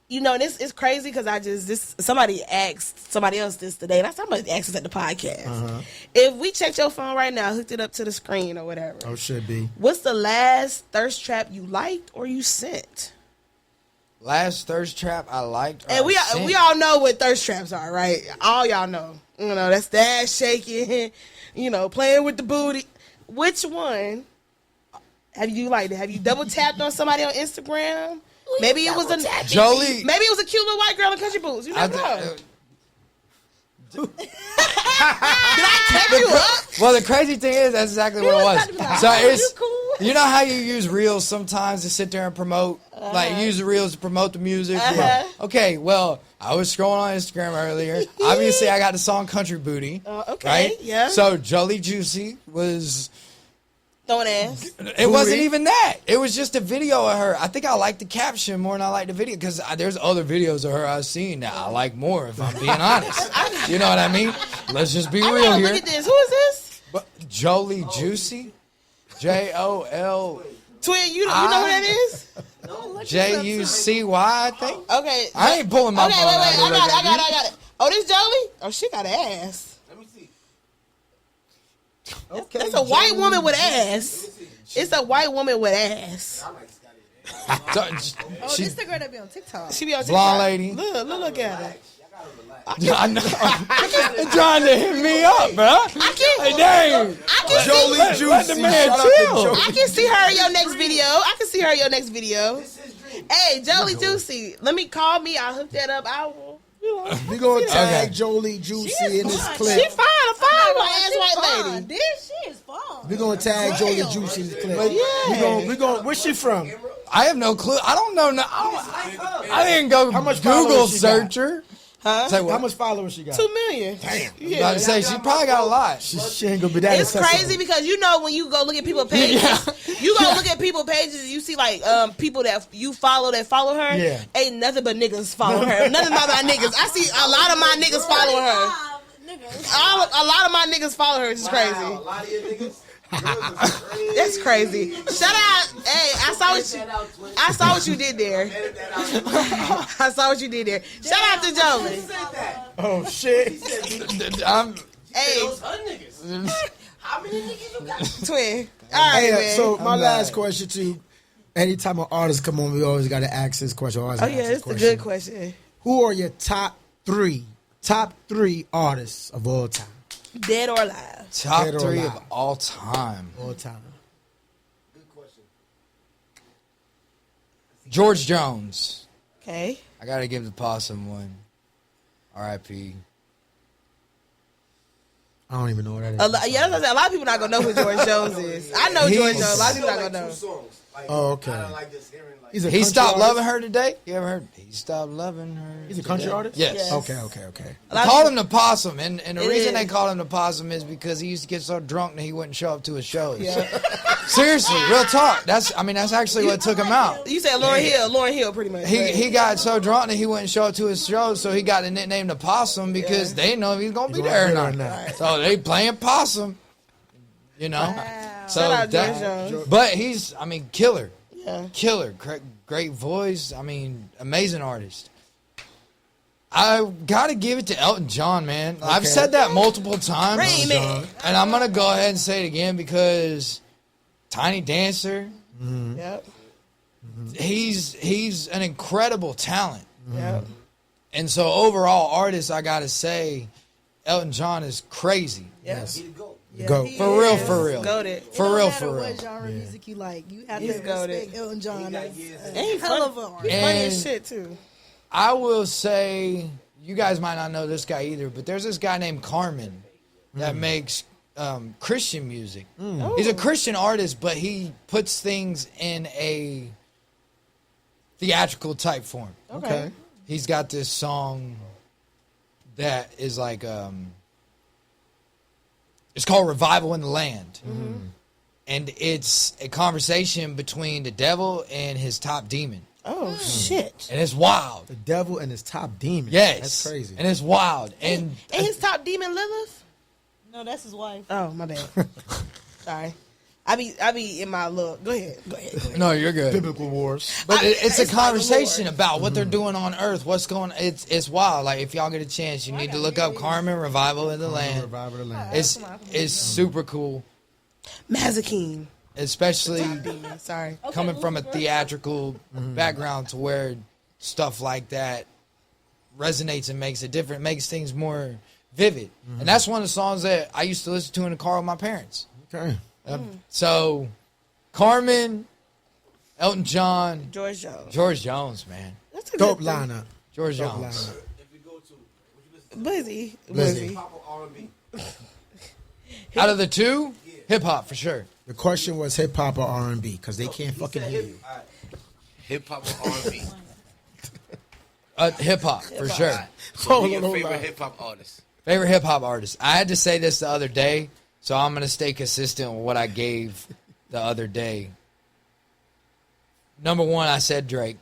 You know, this is crazy because somebody asked somebody else this today, and somebody asked us at the podcast. If we checked your phone right now, hooked it up to the screen or whatever. Oh, should be. What's the last thirst trap you liked or you sent? Last thirst trap I liked. And we all know what thirst traps are, right? All y'all know. You know, that's the ass shaking, you know, playing with the booty. Which one have you liked? Have you double tapped on somebody on Instagram? Maybe it was Jolie. Maybe it was a cute little white girl in country boots. You never know. Did I tap you up? Well, the crazy thing is that's exactly what it was. So it's you know how you use reels sometimes to sit there and promote, like use the reels to promote the music. Well, okay, well, I was scrolling on Instagram earlier. Obviously, I got the song "Country Booty." Okay, right? Yeah. So Jolie Juicy was throwing ass. It wasn't even that. It was just a video of her. I think I like the caption more than I like the video because there's other videos of her I've seen that I like more. If I'm being honest, you know what I mean. Let's just be real here. Look at this. Who is this? Jolie Juicy. J-O-L. Twin, you know who that is? J-U-C-Y, I think. Okay. I ain't pulling my phone wait. out. I got it. Oh, this Jolie? Oh, she got ass. Let me see. Okay, That's a white woman with ass. It's a white woman with ass. This the girl that be on TikTok. She be on TikTok. Blonde lady. Look at her. I know. They're trying to hit me up, bro. Hey, dang. Jolie Juicy. Let the man chill. I can see her in your next video. Hey, Jolie Juicy. Call me. I'll hook that up. We gonna tag Jolie Juicy in this clip. She fine. A fine ass white lady. This shit is fun. We gonna tag Jolie Juicy in this clip. Yeah. We gonna. Where's she from? I have no clue. I don't know. I didn't go How much Google followers she got? search her. Huh? Say what? How much followers she got? 2 million. Damn. Yeah. About to say she probably got a lot. She ain't gonna be that It's accessible. crazy because you know when you go look at people's pages, you go look at people's pages, you see like people that you follow her. Yeah. Ain't nothing but niggas follow her. Nothing but my niggas. I see a lot of my niggas follow her. A lot of my niggas follow her. It's crazy. A lot of your niggas. That's crazy. Shout out. Hey, I saw what you did there. I saw what you did there. Shout out to Jolie. Oh shit. Hey, How many niggas you got? twin. All right, man. So my last question to you. Anytime an artist come on, we always got to ask this question. Oh yeah, it's a good question. Who are your top 3 Top 3 artists of all time. Dead or alive? Top Dead or 3 of alive. all time. All time. George Jones. Okay. I gotta give the possum one. R.I.P. I don't even know what that is. A lot of people not gonna know who George Jones is. I know George Jones. A lot of people not gonna know. songs. Like, Oh, okay. I don't like just hearing like. He's a He country stopped artist? loving her today. You ever heard? He stopped loving her. He's a country today. artist? Yes. Yes. Okay. A lot of Call people- him the possum, and the It reason is. they call him the possum is because he used to get so drunk that he wouldn't show up to his shows. Yeah. Seriously, real talk. That's actually what took him out. You said Lauryn Hill, pretty much. right? He got so drunk that he wouldn't show up to his shows, so he got the nickname the possum because they know if he's gonna be there or not. So they playing possum, you know. So Shout out that- George Jones. but he's killer, Yeah. killer, great voice. Amazing artist. I gotta give it to Elton John, man. I've said that multiple times, Rain Man. and I'm gonna go ahead and say it again because Tiny Dancer. Yep. He's an incredible talent. Yep. And so overall artist, I gotta say, Elton John is crazy. Yes. Yeah, Go. he For real, is. for real. Goated. For real, for real. What real. genre music you like? You have He's to goated. respect Elton John. And he's Hell fun- of an He's artist. funny as And- shit too. I will say, you guys might not know this guy either, but there's this guy named Carmen that makes Christian music. He's a Christian artist, but he puts things in a theatrical type form. Okay. He's got this song that is like it's called Revival in the Land. And it's a conversation between the devil and his top demon. Oh shit! And it's wild. The devil and his top demon. Yes. That's crazy. And it's wild. And And his top demon Lilith. No, that's his wife. Oh my bad. Sorry. I be in my look. Go ahead. no, you're good. Biblical wars. But it's a It's like the conversation Lord. about what they're doing on earth. What's going it's wild. Like if y'all get a chance, you need to look up Carmen Revival in the Land. Revival of the land. It's super cool. Mazikeen. Especially Demon. Sorry. coming from a theatrical background to where stuff like that resonates and makes it different, makes things more vivid. And that's one of the songs that I used to listen to in the car with my parents. Okay. So, Carmen, Elton John, George Jones. George Jones, man. That's a Dope good thing. lineup. George Dope Jones. lineup. If you go to, what you listen Blizzy. Blizzy. Pop or R&B. Out of the two, hip hop for sure. The question was hip hop or R&B because they can't fucking hear you. Hip hop or R&B. Hip hop for sure. So who your Hold on, favorite hold on. hip hop artist? Favorite hip hop artist. I had to say this the other day, so I'm gonna stay consistent with what I gave the other day. Number one, I said Drake.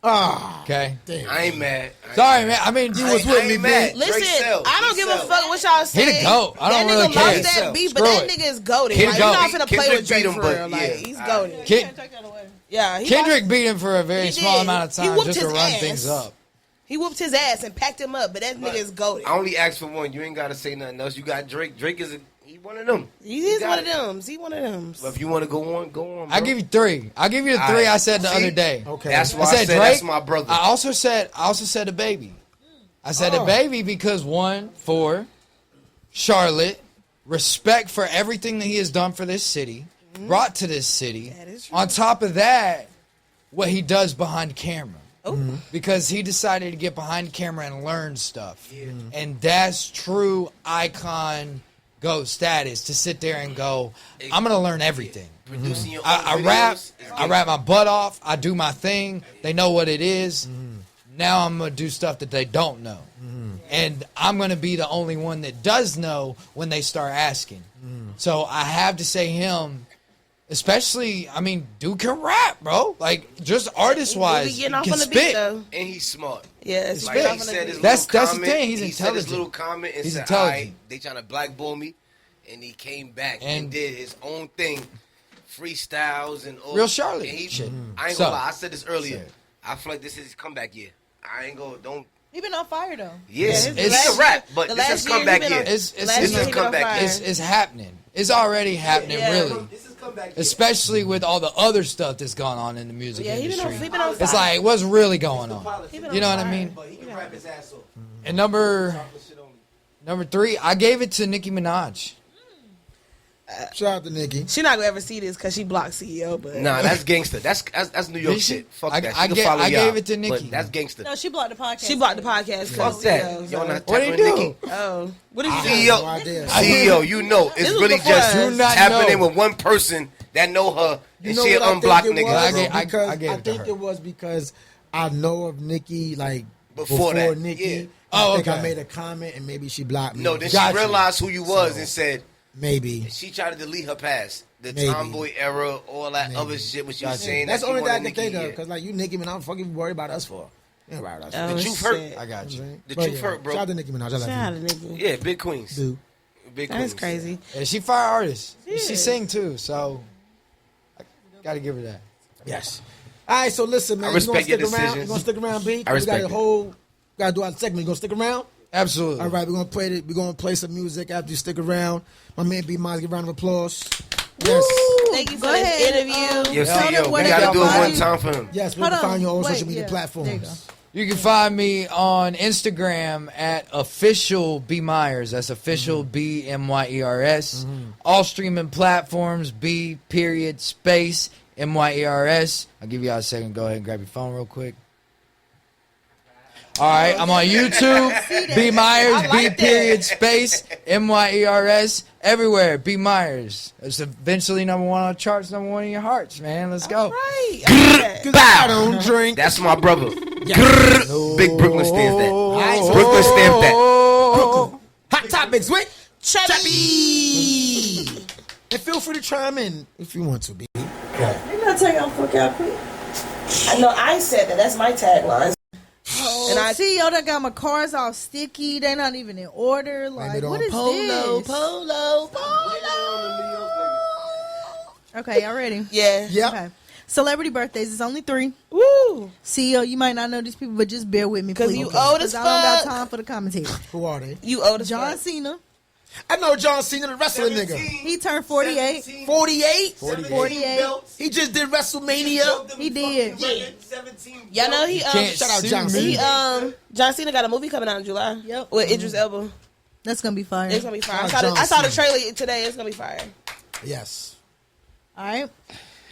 Ah, Okay. I ain't mad. Sorry, man. I mean, You was with me, man. Listen, I don't give a fuck what y'all say. He the GOAT. I don't that really nigga care. lost that beat, but Screw that it. nigga is goated. He the Like, you're GOAT. not finna play Kendrick with Drake beat him, for but real. Like, yeah. he's All goated. Yeah, he Kendrick beat him for a very He small did. amount of He time whooped just to his run ass. things up. He whooped his ass and packed him up, but that nigga is goated. I only asked for one. You ain't got to say nothing else. You got Drake. Drake is he one of them. He is got one of it. them. He one of them. But if you want to go on, go on. Bro. I give you three. I'll give you the three I said the See? other day. okay. That's why I said Drake. that's my brother. I also said the baby. I said the baby because one, for Charlotte, respect for everything that he has done for this city, brought to this city. That is true. On top of that, what he does behind camera. Because he decided to get behind camera and learn stuff. And that's true icon GOAT status, to sit there and go, I'm going to learn everything. Producing your own I videos rap, is I rap my butt off, I do my thing, they know what it is. Now I'm going to do stuff that they don't know. And I'm going to be the only one that does know when they start asking. So I have to say him, especially, I mean, dude can rap, bro. Like, just artist-wise, He he getting off can on the beat, spit. though. And he's smart. Yeah, it's Like getting he off on the said beat. his That's little the comment. thing, he's He said his intelligent. little comment and He's said, intelligent. "Alright, they trying to blackball me," and he came back and, And- did his own thing, freestyles and all. Real Charlotte And he, shit. I ain't So- gonna lie. I said this earlier. So- I feel like this is his comeback year. I ain't gonna don't. He been on fire though. Yeah, his it's last a rap, year- but the this last is year he comeback been year. on- It's Last this year is he been on comeback fire. year. It's happening. It's already happening, Yeah. really. This is comeback year. Especially with all the other stuff that's gone on in the music Yeah, he been industry. on fire. It's like, what's really going on? Pilot, You know what I mean? but he can rap his ass off. And number 3, I gave it to Nicki Minaj. Shout out to Nicki. She not gonna ever see this because she blocked CEO. But Nah, that's gangster. That's New York Did she? shit. Fuck I- that. I She can gave- follow I y'all, gave it to Nicki. but that's gangster. No, she blocked the podcast. she blocked the podcast. Fuck because that. CEO, Y'all so- not What did tapping he Nicki. do? Oh, what did you I do? have CEO, no idea. CEO, you know, it's This was really before just us. Do not happening know. with one person that know her, You and know she what I unblock think it niggas. was? bro. I Because gave I it to think her. it was because I know of Nicki like Before that, Nicki. yeah. Oh, I think I okay. made a comment and maybe she blocked me. No, then Got she you. realized who you was So- and said maybe. she tried to delete her past, the Maybe. tomboy era, all that Maybe. other shit. When she Got was you. saying That's that the she only thing I wanted can Nicki. think of. Yeah. Because like you Nicki Minaj, fucking worried about us for. You ain't worried about us. Oh, The truth hurt. shit. I got you. The But truth hurt, bro. Shout out to Nicki Minaj. I love Shout out you. to Nicki. Yeah, big queens. Do. Big That's queens. crazy. Yeah, she fire artist. Yeah. She sing too, so I gotta give her that. Yes. All right, so listen, man. I respect you your gonna stick around? decisions. You gonna stick around, B? I respect we got it. a whole. Gotta do our segment. You gonna stick around? Absolutely. All right, we're gonna play some music after you stick around. My man B Miles, give a round of applause. Yes. Thank you for Go this ahead, interview. Yo, Tell them CEO, where we they gotta can do it find one you. time for him. Yes, we Hold can on. find you on all Wait, social media yeah. platforms. There you go. You can find me on Instagram at official B Myers. That's official BMYERS. All streaming platforms B period space MYERS. I'll give y'all a second. Go ahead and grab your phone real quick. All right, I'm on YouTube. B Myers B period space MYERS everywhere. B Myers. It's eventually number 1 on the charts, number 1 in your hearts, man. Let's go. Right. I like that. I don't drink. That's my brother. Big Brooklyn stands that. Brooklyn stamped that. Hot topics with Chubby. and feel free to chime in if you want to. B. You not take out fuck out quick. I know I said that. That's my tagline. And I see yo done got my cars all sticky. They're not even in order. Like, it on what is this? Polo. Okay, y'all ready? Yeah. Yep. Okay. Celebrity birthdays is only 3. Woo. CEO, you might not know these people, but just bear with me, 'Cause please. you old as I don't got fuck. time for the commentary. Who are they? You old as John fuck. Cena, I know John Cena, the wrestling nigga. he turned 48. 48? 48. He just did WrestleMania. He did. Y'all know he Can't shout out sue John me. he John Cena got a movie coming out in July. Yep. With Idris Elba. That's gonna be fire. It's gonna be fire. Shout out I saw the John trailer today. It's gonna be fire. Yes. All right.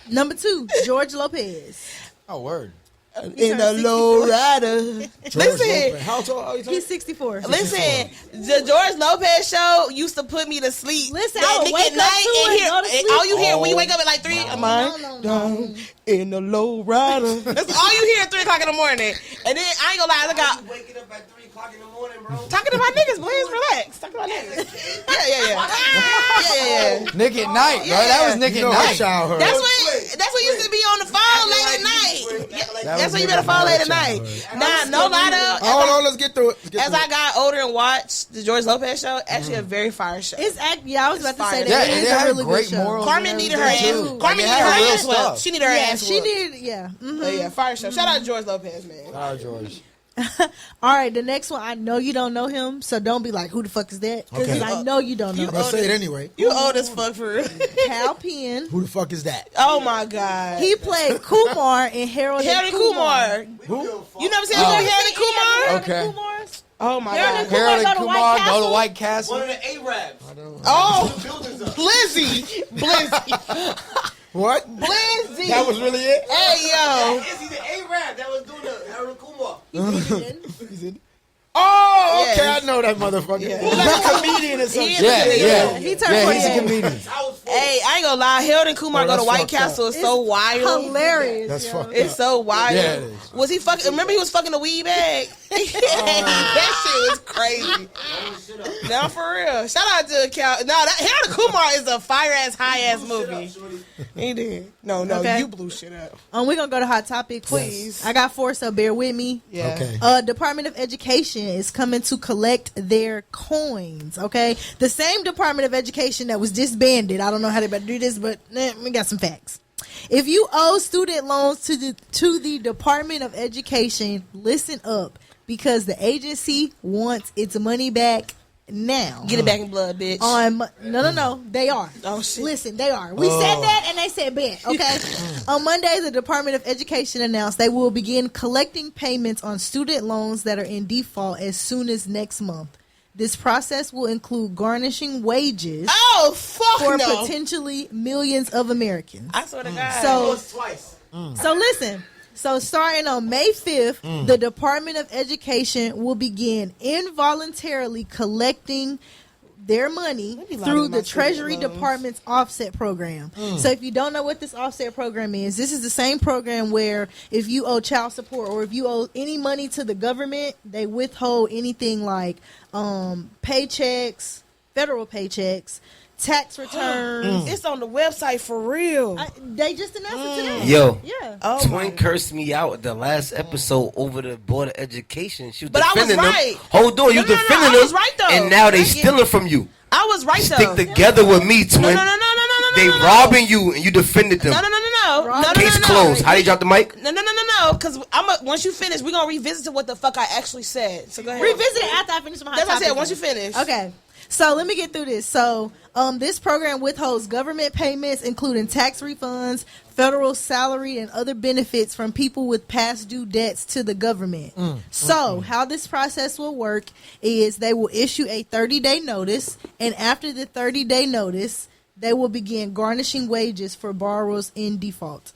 Number 2, George Lopez. Oh, word. In a low rider. George Listen. Lopez. How tall are you? He's 64. Listen, the George Lopez show used to put me to sleep. Listen, That I would nigga wake at up night to and it, hear, go to and sleep. all you hear when you wake up at like 3 am I No. down in the low rider? That's all you hear at 3 o'clock in the morning. And then I ain't gonna lie, I got Waking up at 3 o'clock in the morning, bro. talking about niggas, please relax. Talking about niggas. Yeah. Nick at night, bro. That was Nick You at know her night. childhood. That's what used to be on the phone late at night. That That's was when you Nick better at phone late night. at night. Nah, no lie though. Hold on, let's get through it. Let's get As through I it. got older and watched the George Lopez show, actually a very fire show. Yeah, I was about to say fire. that. Yeah, it and is it a had really great good show. morals. Carmen and needed her everything, ass. too. Carmen Like, it needed had her real ass whooped. stuff. She needed her Yeah, ass she whooped. did. Yeah. Yeah, fire show. Shout out to George Lopez, man. Shout out, George. All right, the next one, I know you don't know him, so don't be like, who the fuck is that? Because Okay. I know you don't know. I'm gonna say it anyway. You old as fuck for real. Cal Penn. Who the fuck is that? Oh my god. He played Kumar in Harold Harold and and Kumar. Who? You never seen Harold and Kumar? Okay. Oh my Harold god. and Harold and go to White Kumar go Castle? to White Castle. One of the Arabs. Oh, Buildings up. Blizzy. Blizzy. What? Blizzy. That was really it? Hey yo. Is he the Arab that was doing the Harold Kumar? Oh, okay, Yes. I know that motherfucker. Yeah. He's like a comedian or something. He is Yeah, a yeah. He turned Yeah, he's a 48. comedian. I was four. Hey, I ain't gonna lie. Harold and Kumar Oh, go to that's White fucked Castle. up. It's so wild. Hilarious. That's yo. fucked It's up. so wild. Yeah, it is. Was he fucking? Remember, he was fucking the weed bag. That shit was crazy. No, for real. Shout out to Cal. No, that Harold and Kumar is a fire ass, high ass movie. He did. No, Okay. you blew shit up. We're going to go to Hot Topics. Please. I got 4, so bear with me. Yeah. Okay. Department of Education is coming to collect their coins, okay? The same Department of Education that was disbanded. I don't know how they better do this, but we got some facts. If you owe student loans to the Department of Education, listen up, because the agency wants its money back now. Get it back in blood, bitch. No, they are. Oh, shit. Listen, they are. We said that, and they said bet. Okay. On Monday, the Department of Education announced they will begin collecting payments on student loans that are in default as soon as next month. This process will include garnishing wages Oh, fuck for no. potentially millions of Americans. I swear to God. So listen. So starting on May 5th, the Department of Education will begin involuntarily collecting their money Let me log through into my the Treasury student loans. Department's offset program. So if you don't know what this offset program is, this is the same program where if you owe child support or if you owe any money to the government, they withhold anything like paychecks, federal paychecks, tax returns. It's on the website for real. They just announced it today. Yo. Yeah. Oh, Twin cursed me out at the last episode over the Board of Education. She was But I was defending right. them. Hold on, you No, no, no, defending I them. was right, though. And now they I get- stealing from you. I was right, though. Stick together with me, Twin. No. They robbing you and you defended them. No. Case closed. How do you drop the mic? No. Because once you finish, we're gonna revisit what the fuck I actually said. So go ahead. Revisit it after I finish my hot That's what I said. topics. Once you finish. Okay. So let me get through this. So this program withholds government payments, including tax refunds, federal salary, and other benefits from people with past due debts to the government. So how this process will work is they will issue a 30-day notice, and after the 30-day notice, they will begin garnishing wages for borrowers in default.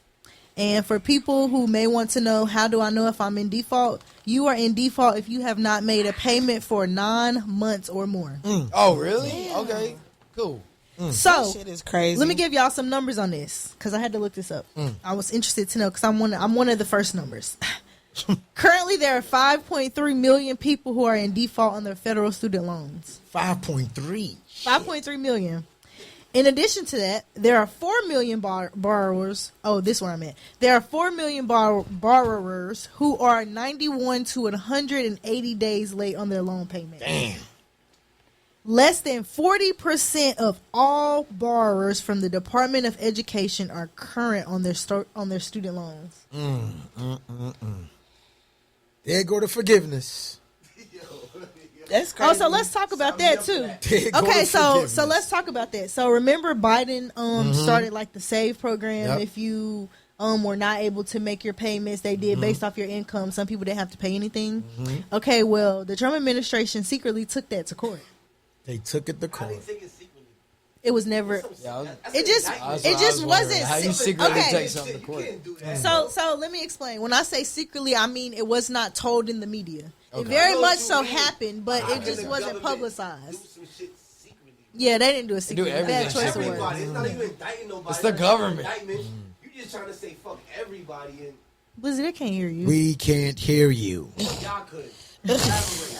And for people who may want to know, how do I know if I'm in default? You are in default if you have not made a payment for 9 months or more. Oh, really? Okay, cool. So, Shit is crazy. let me give y'all some numbers on this because I had to look this up. I was interested to know because I'm one of the first numbers. Currently, there are 5.3 million people who are in default on their federal student loans. 5.3. 5.3 million. In addition to that, there are 4 million borrowers. Oh, this is where I'm at. There are 4 million borrowers who are 91 to 180 days late on their loan payment. Damn. Less than 40% of all borrowers from the Department of Education are current on their student loans. There go to forgiveness. That's crazy. Oh, so let's talk about that too. There go Okay, to so forgiveness. let's talk about that. So remember, Biden started like the SAVE program. Yep. If you were not able to make your payments, they did based off your income. Some people didn't have to pay anything. Okay, well, the Trump administration secretly took that to court. They took it to court. It was never. Yeah, It just wasn't. How you secretly okay. take something to court? So let me explain. When I say secretly, I mean it was not told in the media. It very much so happened, but it just wasn't publicized. Yeah, they didn't do a secret. everything Bad choice of secretly. words. It's not even indicting nobody. It's the government. You just trying to say fuck everybody and Blizzy, they can't hear you. We can't hear you. y'all could.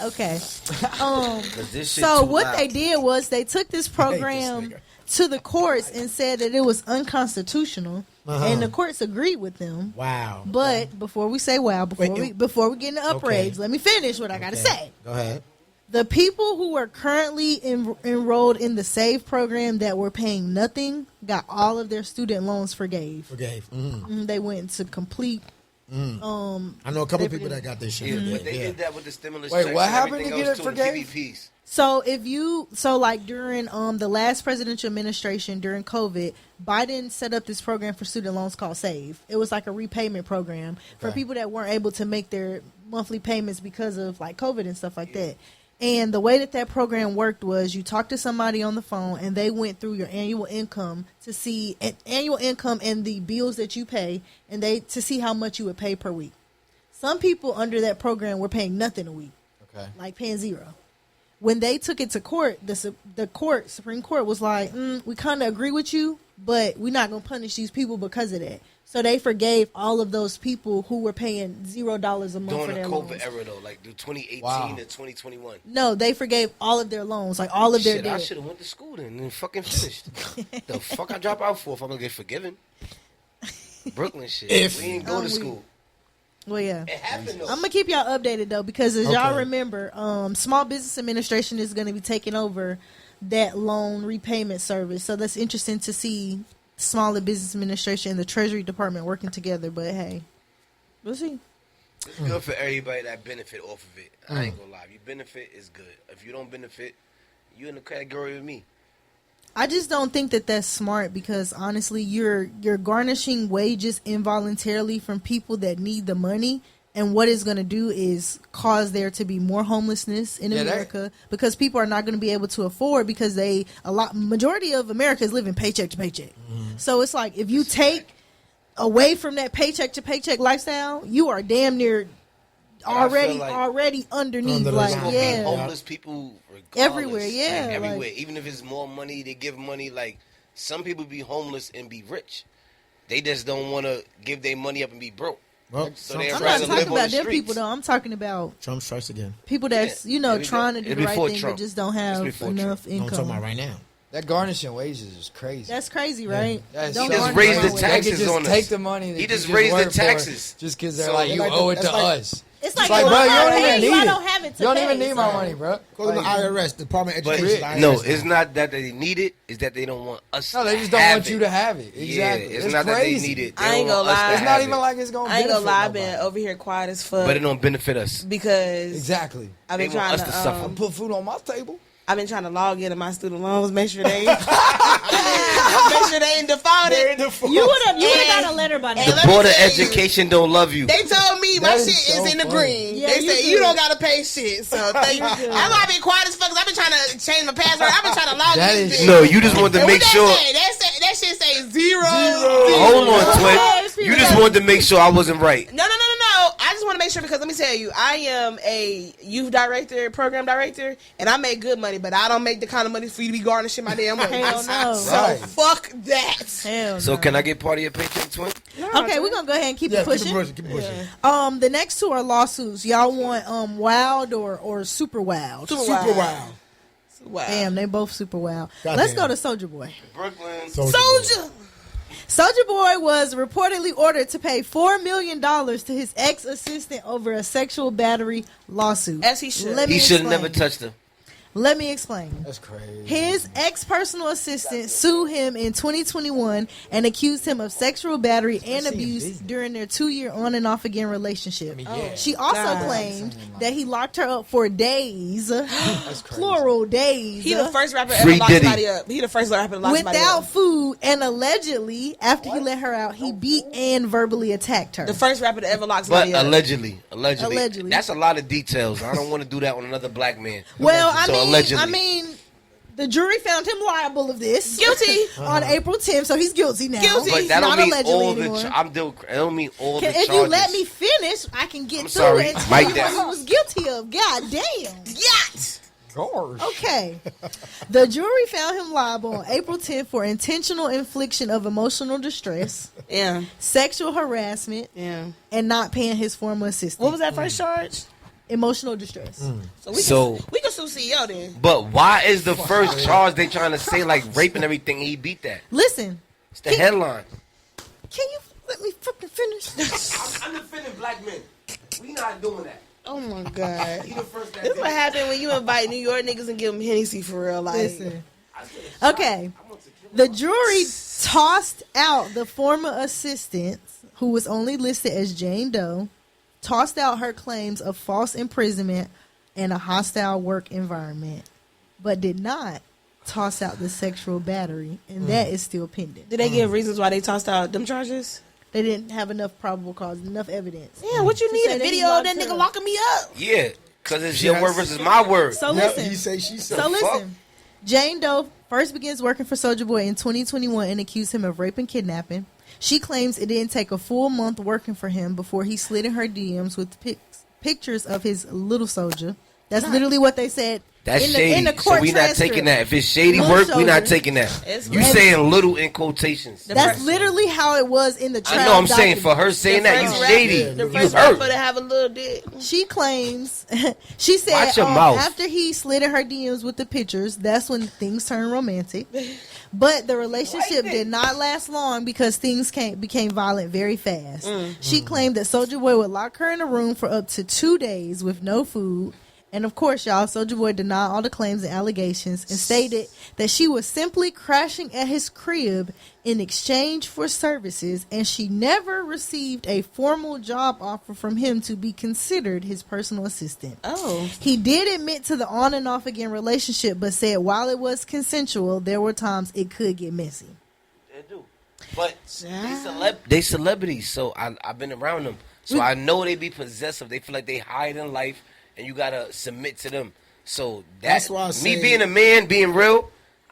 Okay. This shit So too what loud. they did was they took this program to the courts and said that it was unconstitutional, and the courts agreed with them. Wow. But before we say wow, before we get into upgrades, let me finish what I got to say. Go ahead. The people who were currently enrolled in the SAVE program that were paying nothing got all of their student loans forgave. Forgave. They went into complete. I know a couple people that got this shit. Yeah, forgave, but they yeah. did that with the stimulus Wait, checks what and happened everything to get else it too, and forgave? PPPs. So like during the last presidential administration during COVID, Biden set up this program for student loans called SAVE. It was like a repayment program for people that weren't able to make their monthly payments because of like COVID and stuff like that. And the way that program worked was you talked to somebody on the phone and they went through your annual income to see annual income and the bills that you pay, and to see how much you would pay per week. Some people under that program were paying nothing a week, like paying zero. When they took it to court, the Supreme Court was like, we kind of agree with you, but we're not going to punish these people because of that. So they forgave all of those people who were paying $0 a month During for the their COVID loans. era, though, like the 2018 Wow. to 2021. No, they forgave all of their loans, like all of their Shit, I debt. should have went to school then and fucking finished. The fuck I drop out for if I'm gonna get forgiven? Brooklyn shit. We ain't go to school. Well, yeah. It happened though. I'm gonna keep y'all updated though, because as y'all Okay. remember, Small Business Administration is gonna be taking over that loan repayment service. So that's interesting to see Smaller Business Administration and the Treasury Department working together. But hey, we'll see. It's good for everybody that benefit off of it. I ain't gonna lie. If you benefit, it's good. If you don't benefit, You in the category with me. I just don't think that that's smart because honestly, you're garnishing wages involuntarily from people that need the money, and what it's going to do is cause there to be more homelessness in America because people are not going to be able to afford because majority of America is living paycheck to paycheck. So it's like if you take away from that paycheck to paycheck lifestyle, you are damn near already underneath. Like homeless people everywhere. Yeah, everywhere. like, even if it's more money, they give money. Like some people be homeless and be rich. They just don't want to give their money up and be broke. Well, so they I'm rather not talking live on about the them streets. people though. I'm talking about Trump strikes again. people that's trying to do the right thing Trump. but just don't have enough I'm income. talking about right now. That garnishing wages is crazy. That's crazy, right? That's Don't He just garnish raised my the wages. taxes They could just on us. take the money. That He just you raised the work for taxes. just because they're So like, you like owe it that's to like- us. It's like, Like, if bro, I'm you not don't even paying you, need I it. don't have it to You don't pay, even need my so- money, bro. Go to the IRS, Department of But Education. But- IRS no, now. it's not that they need it. It's that they don't want us. No, they just to don't have want you to have it. Exactly. Yeah, it's not crazy. that they need it. They I ain't don't want gonna us to lie. It's have not it. even like it's gonna. I ain't gonna benefit lie, I've been nobody. over here quiet as fuck But it don't benefit us. because Exactly. I've been They want trying us to to suffer. Put food on my table. I've been trying to log into my student loans, make sure they make sure they ain't defaulted. You would have got a letter by now. And let The me Board of tell you, Education don't love you. They told me my That is shit so is in the funny. green. Yeah, they you said good. you don't gotta pay shit. So thank you. That's why I've been quiet as fuck. 'Cause I've been trying to change my password. I've been trying to log That in. is- This No, bitch. you just wanted to And make what sure. that shit say zero. Hold on, Twin. You just wanted to make sure I wasn't right. No. I just want to make sure because let me tell you, I am a youth director, program director, and I make good money, but I don't make the kind of money for you to be garnishing my damn wages. Hell no. So Right. fuck that. Hell So no. can I get part of your paycheck, Twin? Okay, we're gonna go ahead and keep it pushing. Keep pushing. The next two are lawsuits. Y'all want wild or super wild? Super Super wild. wild. Wow. Damn, they both super wild. God Let's damn. go to Soulja Boy. Brooklyn. Soldier. Soulja Boy was reportedly ordered to pay $4 million to his ex-assistant over a sexual battery lawsuit. As he should. Let me He should have explain. never touched her. Let me explain. That's crazy. His ex-personal assistant sued him in 2021 and accused him of sexual battery and abuse during their 2-year on and off again relationship. She also God. claimed that he locked her up for days, plural days, He the first rapper ever Free locked Diddy. somebody up. He the first rapper to lock somebody without up. food, and allegedly, after he let her out, he beat and verbally attacked her. The first rapper to ever lock But somebody up. allegedly. Allegedly. That's a lot of details. I don't want to do that on another black man. Well, So allegedly. I mean, the jury found him liable of this. Guilty. On April 10th, so he's guilty now. Guilty. But that don't Not mean allegedly all anymore. the. I don't mean all the If charges. you let me finish, I can get I'm to sorry. it and tell Mic you down. what he was guilty of. God damn. Yacht. Gosh. Okay. The jury found him liable on April 10th for intentional infliction of emotional distress, Yeah. sexual harassment, Yeah. and not paying his former assistant. What was that first charge? Emotional distress. So- we can sue CEO then. But why is the first charge they trying to say like rape and everything? He beat that. Listen, It's the headline. can you let me fucking finish? I'm defending black men. We not doing that. Oh my god. He the first that This did what it. happened when you invite New York niggas and give them Hennessy for real. Like, Listen. Okay. The jury tossed out the former assistant, who was only listed as Jane Doe, tossed out her claims of false imprisonment and a hostile work environment, but did not toss out the sexual battery, and that is still pending. did they give reasons why they tossed out them charges? They didn't have enough probable cause, enough evidence. Yeah, what you To need say a that he video of locked that her nigga up. locking me up? Yeah, because it's Yes. your word versus my word. So Yep, listen. he say, she said. So listen, Jane Doe first begins working for Soulja Boy in 2021 and accused him of rape and kidnapping. She claims it didn't take a full month working for him before he slid in her DMs with pictures of his little soldier. That's literally what they said That's in shady. the court So we not transcript. taking that. If it's shady Little work, we not soldier. taking that. It's You right. saying little in quotations. That's literally how it was in the trial. I know. I'm saying for document. her saying that, first you rap- shady. The You first rapper hurt. to have a little dick. She claims, she said Watch your mouth. after he slid in her DMs with the pictures, that's when things turned romantic. But the relationship did not last long because things became violent very fast. She claimed that Soulja Boy would lock her in a room for up to 2 days with no food And of course, y'all, Soulja Boy denied all the claims and allegations and stated that she was simply crashing at his crib in exchange for services, and she never received a formal job offer from him to be considered his personal assistant. Oh. He did admit to the on and off again relationship, but said while it was consensual, there were times it could get messy. They do. But they celebrities, so I've been around them. So I know they be possessive. They feel like they hide in life, and you gotta submit to them. So That's why I say- me being a man, being real,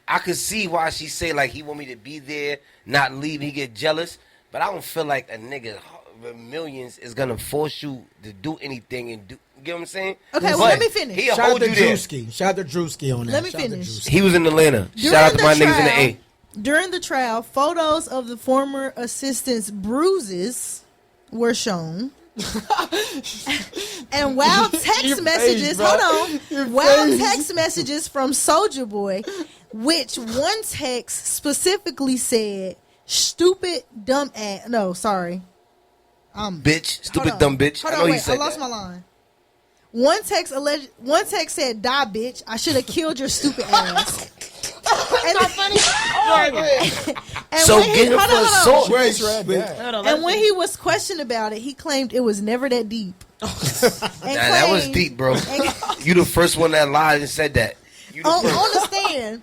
I could see why she say like he want me to be there, not leave. He get jealous, but I don't feel like a nigga with millions is gonna force you to do anything and do. You get what I'm saying? Okay, well, But let me finish. He'll Shout out hold to you there. Drewski. Shout out to Drewski on that. Let me Shout out to finish. Drewski. He was in Atlanta. Shout out to my niggas in the A. During the trial, photos of the former assistant's bruises were shown. And while text messages, while text messages from Soulja Boy, which one text specifically said, "Stupid dumb ass." No, sorry, Bitch, stupid hold on. dumb bitch. Hold I on, know he wait, said I lost that. my line. One text said, "Die, bitch! I should have killed your stupid ass." And funny. So get him for assault. And when he was questioned about it, he claimed it was never that deep. Nah, that was deep, bro. You the first one that lied and said that. You the on first. the stand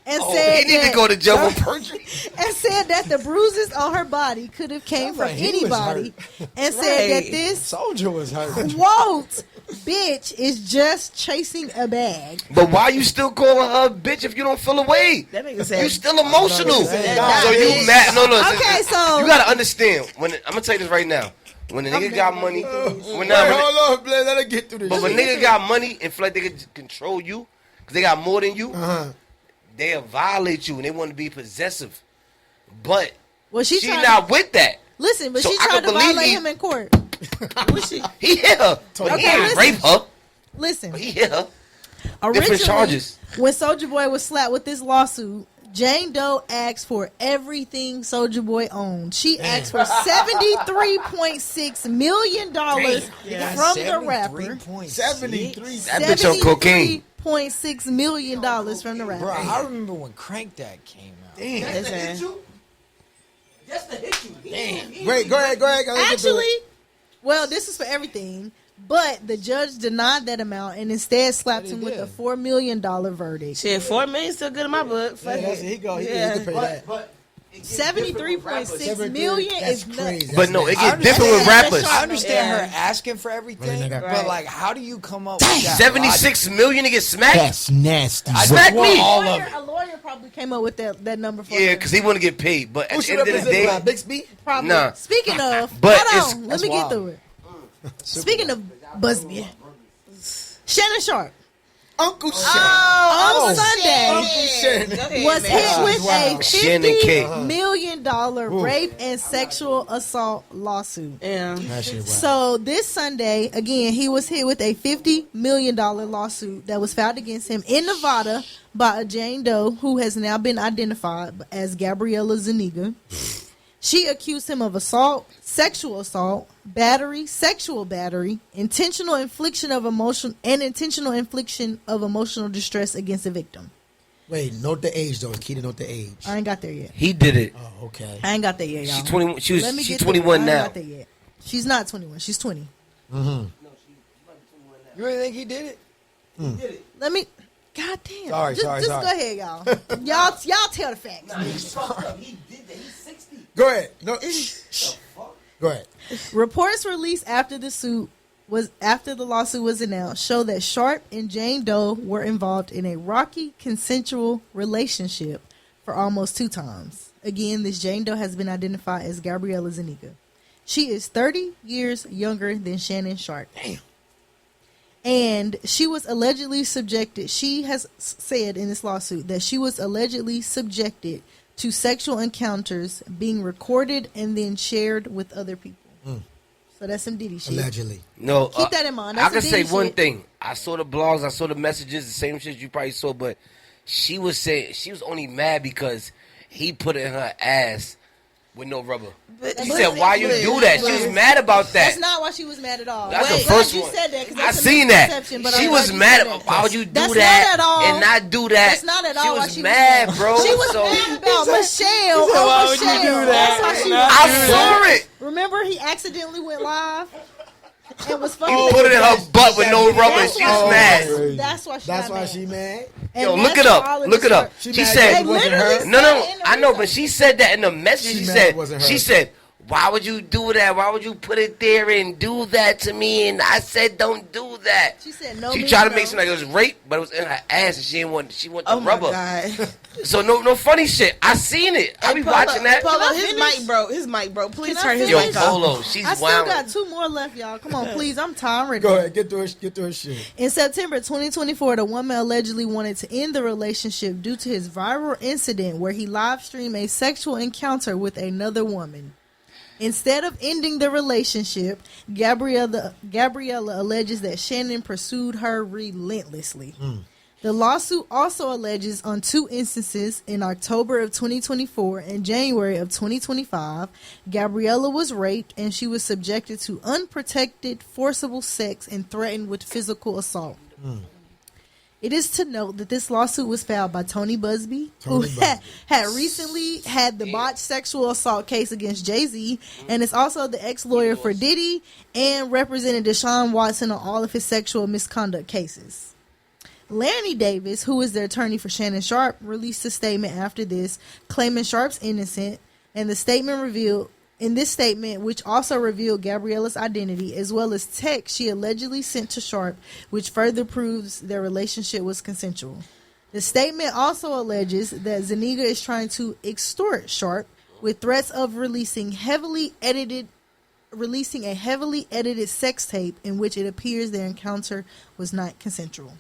and said He need that, to go to jail for perjury. and said that the bruises on her body could have came from like he was anybody, and said that this Soldier was hurt. quote bitch is just chasing a bag. But why you still calling her a bitch if you don't feel away? That nigga said. You still emotional. So That you bitch. mad? No. Okay, so you gotta understand. When I'm gonna tell you this right now. When a nigga got money, when Hold on, Blair. Let her get through this. but when nigga got money and feel like they can control you because they got more than you, they'll violate you and they want to be possessive. But well, she she not with that. listen, but So she I tried can to believe violate he- him in court. He hit her. But he Okay, didn't listen. rape her. Listen, But he hit her. originally, charges. when Soulja Boy was slapped with this lawsuit, Jane Doe asked for everything Soulja Boy owned. She asked for $73.6 million from the rapper. 73. That bitch on cocaine. $73.6 million from the rapper. Bro, I remember when Crank That came out. Listen. Just to hit you. Damn. Great, go ahead. Let's get through Actually, it. well, this is for everything, but the judge denied that amount and instead slapped him with a $4 million verdict. Shit, $4 million still good in my book. Fuck Yeah, that's it. it. He can pay that. But $73.6 million That's is nuts. crazy. But no, it get I different with understand. rappers. I understand Yeah. her asking for everything, Right. but like, how do you come up with that? 76 million to get smacked? That's nasty. I Smack want me. all of it. A lawyer probably came up with that number for Yeah, her. because he want to get paid. But at Who the should end of the represent day, that? Bixby? Probably. Nah. Speaking of, But hold it's- on, let that's me get wild. through it. Speaking of Busby, Shannon Sharp Uncle Shannon. on Sunday Uncle Shannon. was hit with a Shannon K. $50 million rape and sexual assault lawsuit. Yeah. That shit wild. So this Sunday, again, he was hit with a $50 million lawsuit that was filed against him in Nevada by a Jane Doe who has now been identified as Gabriella Zuniga. She accused him of assault, sexual assault, battery, sexual battery, intentional infliction of emotional distress against the victim. Wait, note the age though. Key to note the age. I ain't got there yet. he did it. Oh, okay. I ain't got there yet, y'all. She's 21. Let me She's get 21 there. I ain't now. got there yet. She's not 21. She's 20. You really think he did it? Let me. God damn. Sorry, just sorry. go ahead, y'all. y'all tell the facts. He's fucked up. He did that. He's 60. Go ahead. No. Go ahead. Reports released after the lawsuit was announced show that Sharp and Jane Doe were involved in a rocky consensual relationship for almost 2 times. Again, this Jane Doe has been identified as Gabriella Zuniga. She is 30 years younger than Shannon Sharp. Damn. And she was allegedly subjected, she has said in this lawsuit that she was allegedly subjected to sexual encounters being recorded and then shared with other people. So that's some Diddy shit. Allegedly. No, Keep that in mind. I That's can some say Diddy one shit. thing. I saw the blogs, I saw the messages, the same shit you probably saw, but she was saying she was only mad because he put in her ass with no rubber. But- She but- said, "Why you do that?" She was mad about that. That's not why she was mad at all. That's the Wait, first glad you one. said that, 'cause I that's a seen that. misconception, but She I'm was glad you mad. said that. Why would you do That's that not at all. and not do that? That's not at all She why was she was mad, mad. bro. She was so mad about Michelle. said, "Why Oh, would you Michelle. do that?" That's why she Not was I mad. saw it. Remember, he accidentally went live and was fucking. He put it in her butt with no rubber. That's She why was mad. That's why she. That's got why mad. she mad. And Yo, that's look it why up. all of Look this it up. stuff- She mad said, it wasn't literally her. said No, in the I know, research. but she said that in the message. She She mad said, it wasn't her. she said, "Why would you do that? Why would you put it there and do that to me?" And I said, "Don't do that." She said no. She means tried to no. make it seem like it was rape, but it was in her ass, and she didn't want. She want the Oh my rubber. god! So no funny shit. I seen it. I be watching that. Polo, Can I his finish? mic broke. His mic broke. Please Can I turn his finish? mic Yo, off. Polo, she's I still wild. got 2 more left, y'all. Come on, please. I'm tired. Ready. Go ahead, get through her shit. In September 2024, the woman allegedly wanted to end the relationship due to his viral incident where he live streamed a sexual encounter with another woman. Instead of ending the relationship, Gabriella alleges that Shannon pursued her relentlessly. The lawsuit also alleges on 2 instances in October of 2024 and January of 2025, Gabriella was raped and she was subjected to unprotected forcible sex and threatened with physical assault. It is to note that this lawsuit was filed by Tony Busby, Tony who Busby. had recently had the botched sexual assault case against Jay-Z, and is also the ex-lawyer for Diddy and represented Deshaun Watson on all of his sexual misconduct cases. Lanny Davis, who is the attorney for Shannon Sharp, released a statement after this, claiming Sharp's innocent, and the statement revealed, in this statement, which also revealed Gabriella's identity, as well as text she allegedly sent to Sharp, which further proves their relationship was consensual. The statement also alleges that Zuniga is trying to extort Sharp with threats of releasing a heavily edited sex tape in which it appears their encounter was not consensual.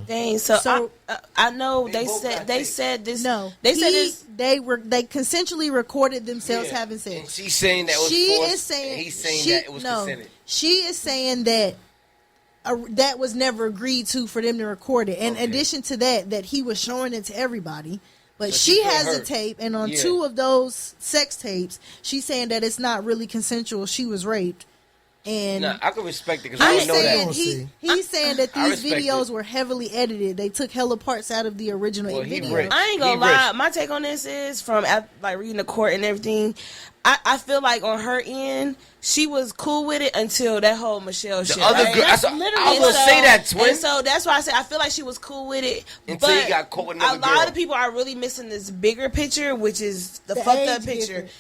Dang. So I know they both said got they tapes. said this. No, they said this. they consensually recorded themselves having And sex. she's saying that was She forced, is saying and he's saying she, that it was no, consented. she is saying that that was never agreed to for them to record it. In Okay. addition to that he was showing it to everybody. But So she she feel has the hurt. tape, and on Yeah. 2 of those sex tapes, she's saying that it's not really consensual. She was raped, and Nah, I can respect it because he's I know saying that. See. he's saying that I these respect videos it. were heavily edited. They took hella parts out of the original Well, he video. rich. I ain't gonna He lie. rich. My take on this is from like reading the court and everything. I feel like on her end, she was cool with it until that whole Michelle shit. The other right? girl, I was gonna say that, twin. And so that's why I said I feel like she was cool with it. Until but he got caught with a another lot girl. of people are really missing this bigger picture, which is the The fucked up age picture. difference.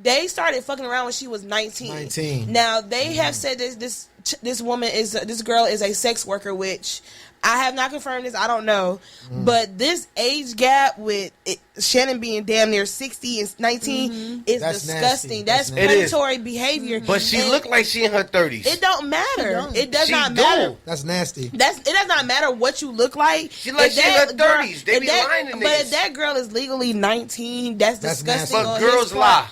They started fucking around when she was 19. 19. Now they have said this woman is this girl is a sex worker, which I have not confirmed this. I don't know, but this age gap with Shannon being damn near 60 and 19 is That's disgusting. nasty. That's That's nasty. It is. predatory behavior. But she And looked like she in her 30s. it don't matter. She don't. It does She not do. matter. That's nasty. It does not matter what you look like. She like If she in that her girl- 30s. They if be that- lying to But if niggas. that girl is legally 19, that's That's disgusting. nasty. But on girls his part. lie.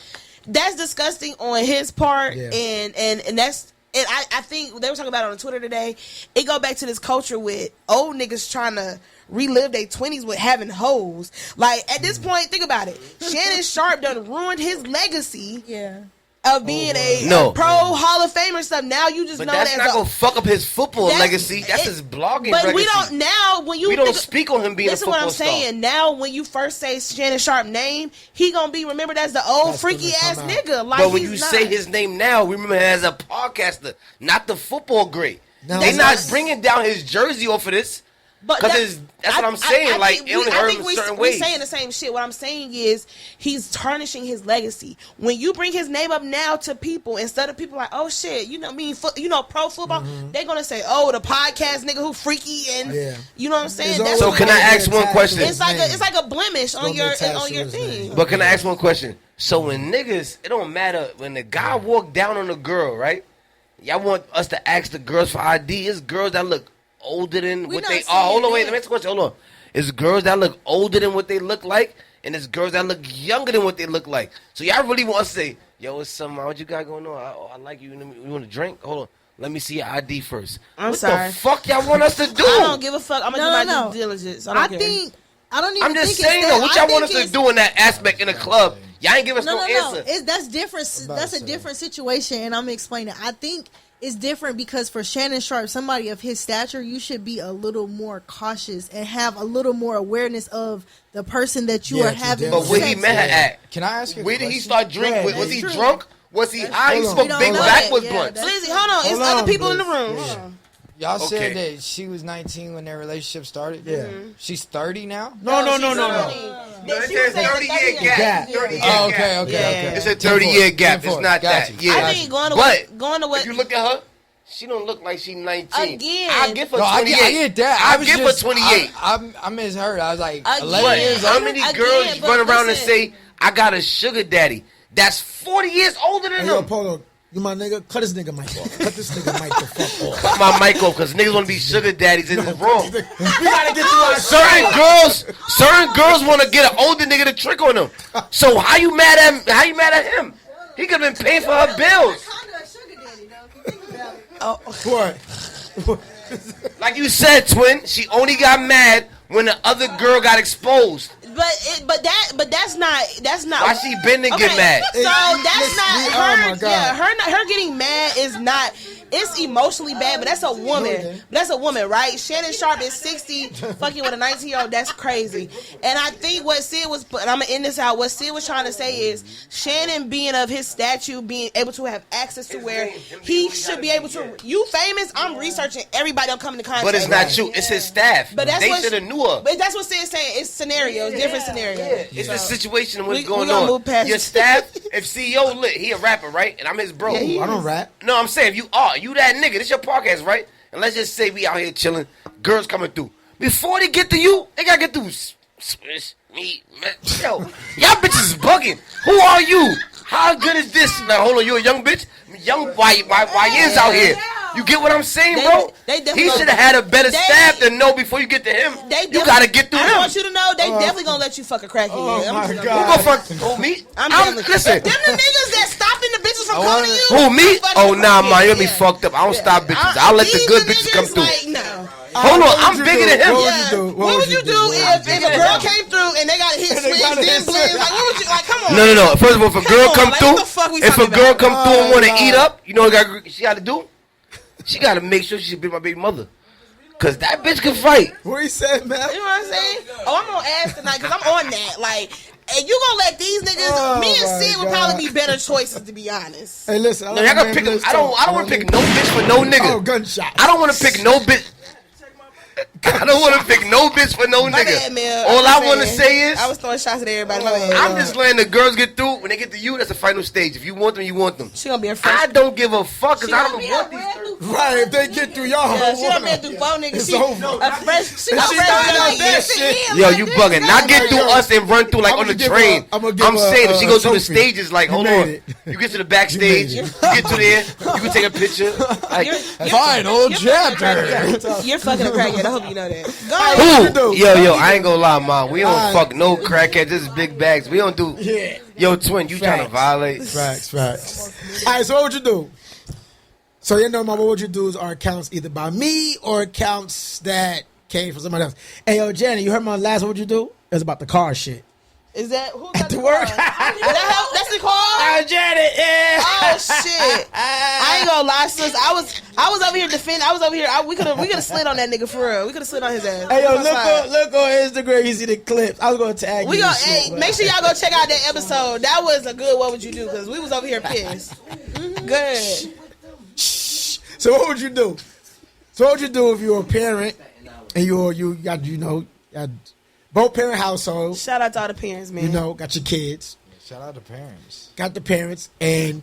That's disgusting on his part, Yeah. and that's. And I think they were talking about it on Twitter today. It go back to this culture with old niggas trying to relive their 20s with having hoes. Like at this point, think about it. Shannon Sharp done ruined his legacy Yeah. of being No. a pro Hall of Famer stuff. Now you just But know that's as not a, gonna fuck up his football That's- legacy. That's it- his blogging But legacy. we don't now when you We don't think- speak on him being a Listen football what I'm saying. star. Now when you first say Shannon Sharp name, he gonna be remembered as the old That's freaky gonna ass come out. nigga. Like But when he's you not. say his name now, we remember him as a podcaster, not the football great. Now, They not that's- bringing down his jersey off of this. But 'Cause that- it's- that's what I'm saying, I like, think it only hurt him certain we ways. saying the same shit. What I'm saying is he's tarnishing his legacy. When you bring his name up now to people, instead of people like, oh shit, pro football, they're gonna say, oh, the podcast nigga who freaky and Yeah. you know what I'm saying. There's That's So always can what- I gonna be ask one attached question? to his it's like name. it's like a blemish on gonna be your attached to his thing. name. But can I ask one question? So when niggas, it don't matter when the guy walk down on the girl, right? Y'all want us to ask the girls for ID? It's girls that look older than We what not they saying are. Hold on, wait. that. Let me ask a question. Hold on. It's girls that look older than what they look like, and it's girls that look younger than what they look like. So y'all really want to say, yo, what's something? What you got going on? I like you. You want to drink? Hold on. Let me see your ID first. I'm what sorry. the fuck y'all want us to do? I don't give a fuck. I'm gonna do my No. due diligence. I I don't care. think I don't even I'm just think it's saying that. though, what I y'all want think us to it's- do in that aspect in the club? Y'all ain't give us no answer. That's different. That's a different situation, and I'm explaining. I think it's different because for Shannon Sharp, somebody of his stature, you should be a little more cautious and have a little more awareness of the person that you are having. But where he met her at? Can I ask you? Where did he start drinking? Was he drunk? Was he high? He smoked big backwards blunts. Lizzie, hold on. It's other people in the room. Hold on. Y'all said that she was 19 when their relationship started. Yeah. She's 30 now. No. It says 30-year gap. Oh, okay. It's a 30-year gap. It's not that. Yeah. I think going to what if you look at her, she don't look like she's 19. Again. I give her 28. I get that. I give her 28. I misheard. I was like, Again. 11 years old. How many girls run around and say, I got a sugar daddy that's 40 years older than Yo, him? Polo, you my nigga? Cut this nigga mic off. Cut this nigga mic the fuck off. Cut my mic off because niggas want to be sugar daddies in this room. We gotta get through our Certain girls want to get an older nigga to trick on them. So how you mad at him? He could have been paying for her bills. What? Like you said, twin, she only got mad when the other girl got exposed. But that's not Why she been to get mad? So that's not her. Oh my God. Yeah, her getting mad is not. It's emotionally bad, but that's a woman. That's a woman, right? Shannon Sharp is 60, fucking with a 19-year-old. That's crazy. And I think what Sid was, and I'm gonna end this out. What Sid was trying to say is Shannon being of his statue, being able to have access to where he should be able to. You famous? I'm researching everybody I'm coming to contact. But it's not you. It's his staff. But that's they what should have knew her. But that's what Sid's saying. It's scenarios, different scenarios. It's the situation and what's we going gonna on. move past Your it. staff, if CEO lit, he a rapper, right? And I'm his bro. I don't rap. No, I'm saying if you that nigga. This your podcast, right? And let's just say we out here chilling. Girls coming through. Before they get to you, they gotta get through. Me, man. Yo, y'all bitches is bugging. Who are you? How good is this? Now hold on, you a young bitch? Young YNs out here. You get what I'm saying, bro? He should have had a better staff to know before you get to him. You gotta get through him. I want you to know they definitely gonna let you fuck a crackhead. Oh my Who God. gonna fuck me? Listen. Them the niggas that stopping the bitches from coming to you. Who, me? Fucking Oh, nah, man, you'll be yeah. fucked up. I don't stop bitches. I'll let the These good the bitches come niggas, through. Like, no. Hold on, I'm bigger than him. What would you do if a girl came through and they got to hit switch, then blend? Like, what would you, like, come on. No. First of all, if a girl come like, through, what the fuck we if a talking girl about? come through and want to eat up, you know what she got to do? She got to make sure she be my baby mother. Because that bitch can fight. What he said, man? You know what I'm saying? Oh, I'm gonna ask tonight because I'm on that. Like, and you gonna let these niggas? Me and Sid would probably be better choices, to be honest. Hey, listen. No, y'all gotta pick. I don't want to pick no bitch for no nigga. Oh, gunshot. I don't want to pick no bitch. I don't want to pick no bitch for no My nigga. bad, Mel. All I'm I want to saying. say is, I was throwing shots at everybody. My bad. I'm just letting the girls get through. When they get to you, that's the final stage. If you want them, you want them. She gonna be a fresh. I don't give a fuck because I don't want these. Right, if they get through y'all, Yeah, she done been through four niggas. It's She over. a fresh. She a If she fresh not young like that nigga. shit, Yo, you bugging. Not get through us and run through like I'ma on the give train. her- I'ma give I'm her saying if she a goes through the trophy. stages, like, hold made on. it. You get to the backstage, you get to there, you can take a picture. Like, Fine, old chapter. You're fucking a crackhead. I hope you know that. Go What you who? do? Yo, I ain't gonna lie, man. We don't Alright. fuck no crackheads. This is big bags. We don't do. Yeah. Yo, twin, you trying to Facts. violate? Facts. All right, so what would you do? So you know, what would you do is our accounts either by me or accounts that came from somebody else. Hey, yo, Janet, you heard my last what would you do? It was about the car shit. Is that who At got the the work. car? That's the car. Janet, yeah. Oh shit! I ain't gonna lie, sis. I was over here defending. I was over here. We could have slid on that nigga for real. We could have slid on his ass. Hey, yo, We was outside. look on Instagram. You see the clips. I was gonna tag We you. go. and shit, Hey, but- make sure y'all go check out that episode. That was a good. What would you do? Because we was over here pissed. Good. So what would you do? So what would you do if you were a parent and you got both parent household? Shout out to all the parents, man. You know, got your kids, Shout out to parents. got the parents, and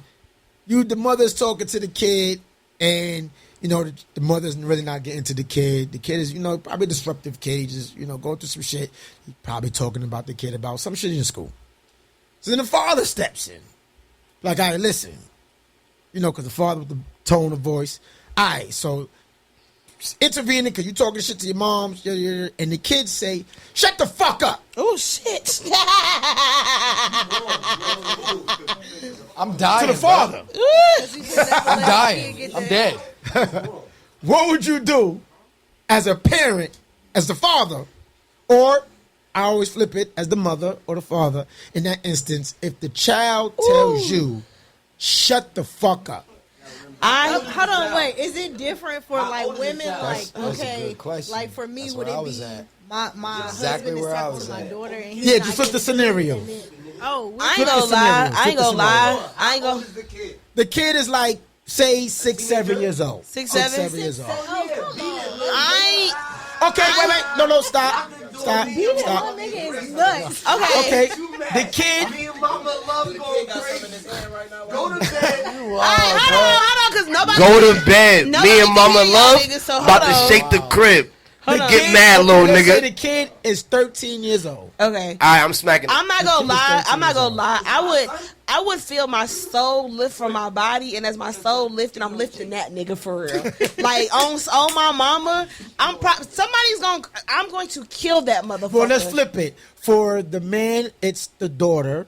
the mother's talking to the kid, and you know the mother's really not getting to the kid. The kid is probably a disruptive kid. He just going through some shit. He's probably talking about the kid about some shit in school. So then the father steps in, like, all right, listen, because the father with the tone of voice. All right, so intervening because you talking shit to your moms, and the kids say, "Shut the fuck up." Oh shit! I'm dying. To the father. I'm dying. I'm dead. What would you do as a parent, as the father, or I always flip it as the mother or the father. In that instance, if the child tells you, "Shut the fuck up," Hold on, wait. Is it different for like women? Like, That's a okay, good question. like for me, That's would where I it was be at. my Exactly husband is where I talking was to my at. daughter, and he's Yeah, not just flip the getting scenario. Oh, I ain't Flip the gonna lie. scenario. I ain't Flip the gonna lie. scenario. I ain't gonna. the kid? The kid is like, say, 6, 7 years old. 6, 7? years old. I Okay, wait. No, stop. My nigga is nuts. Okay, the kid. Me and mama love going crazy. Go to bed. hold on, cause nobody. Go to bed. Nobody Me and can Mama hear y'all Love niggas, so about hold to on. shake the crib. Hold on. Get mad, little Let's say nigga. the kid is 13 years old. Okay. All right, I'm smacking it. I'm not gonna lie. 13 I'm not years gonna old. lie. I would feel my soul lift from my body, and as my soul lifting, I'm lifting that nigga for real. Like on my mama, I'm going to kill that motherfucker. Well, let's flip it. For the man, it's the daughter,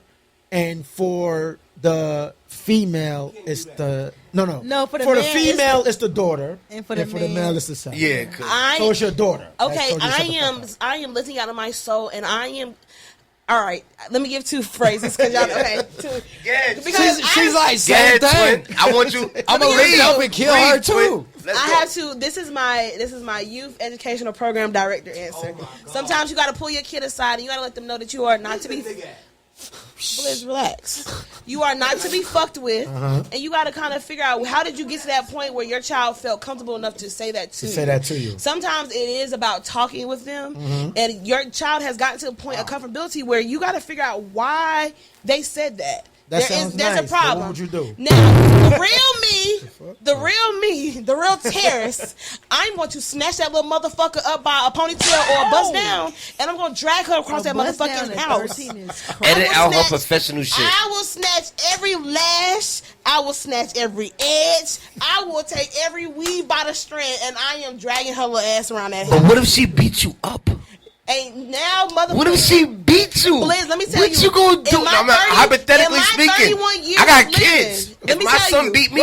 and for the female, it's the no. For the the man, female, it's the daughter, and for the the man- male, it's the son. Yeah, cause So it's your daughter. Okay, That's told you shut the fuck up. I am lifting out of my soul, and I am. All right, let me give 2 phrases because y'all. Okay, 2. yeah, Because She's like, yeah, same thing. twin. I want you. I'm gonna lift up and kill her too. Let's I go. have to. This is my youth educational program director answer. Sometimes you got to pull your kid aside and you got to let them know that you are not to be. Please relax. You are not to be fucked with, and you got to kind of figure out how did you get to that point where your child felt comfortable enough to say that to you. Say that to you. Sometimes it is about talking with them, and your child has gotten to a point of comfortability where you got to figure out why they said that. That sounds There's nice, a but problem. what would you do? Now, the real terrorist, I'm going to snatch that little motherfucker up by a ponytail or a bust down, and I'm going to drag her across that Bust down motherfucking at house. 13 is crazy. Edit out her snatch- professional shit. I will snatch every lash. I will snatch every edge. I will take every weave by the strand, and I am dragging her little ass around that But house. what if she beat you up? And now, motherfucker. What if she beat you? Liz, let me tell what you. you gonna do? In my I'm not, 30 hypothetically in my speaking, 31 years I got of living, kids. let If me my tell son you, beat me,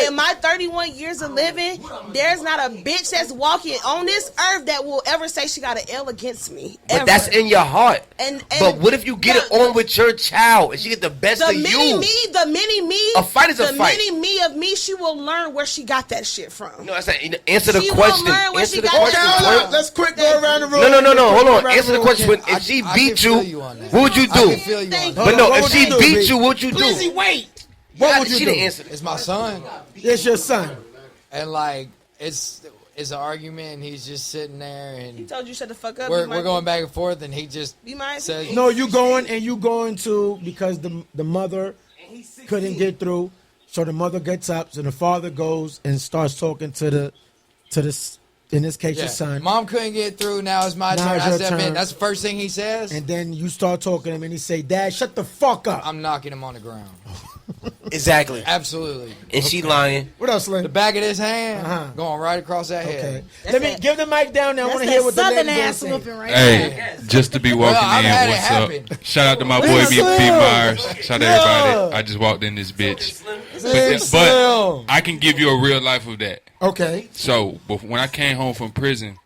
in my 31 years of living, there's not a bitch that's walking on this earth that will ever say she got an L against me. but ever. that's in your heart. And But what if you get it on with your child and she get the best the of mini you? the mini me, A fight is a the fight. mini me of me. She will learn where she got that shit from. No, that's not, answer the She will question. learn where Answer she the got question. that Hold from. on, let's quick go around the room. No. Hold on. Around Answer the room. question. If she I beat can feel you, you on that. what would you I can do? feel you on Thank that. But no, What if would she you do, beat B? you, what would you do? Lizzie, wait. What would you She do? didn't answer It's this. my son, It's your son. and like it's an argument. And he's just sitting there, He and told you shut the fuck up. we're going back and forth, and he just Be mindful. says, No, you going to because the mother couldn't get through, so the mother gets up, so the father goes and starts talking to the in this case Yeah. your son, Mom couldn't get through. Now it's my Now turn. it's I your said, turn. man, that's the first thing he says. and then you start talking to him, and he say, "Dad, shut the fuck up." I'm knocking him on the ground. Exactly. Absolutely. And she lying. What else, The Lynn? back of his hand Uh-huh. going right across that Okay, head. let me give the mic down there. I That's want to hear that what the southern lady gonna ass say. whooping right there. Hey, just to be walking I've had in, it what's happen. up? Shout out to my boy Where's B Slim? Myers. Shout out to Yeah. everybody. I just walked in this bitch. Slim, But Slim. I can give you a real life of that. Okay, So, but when I came home from prison,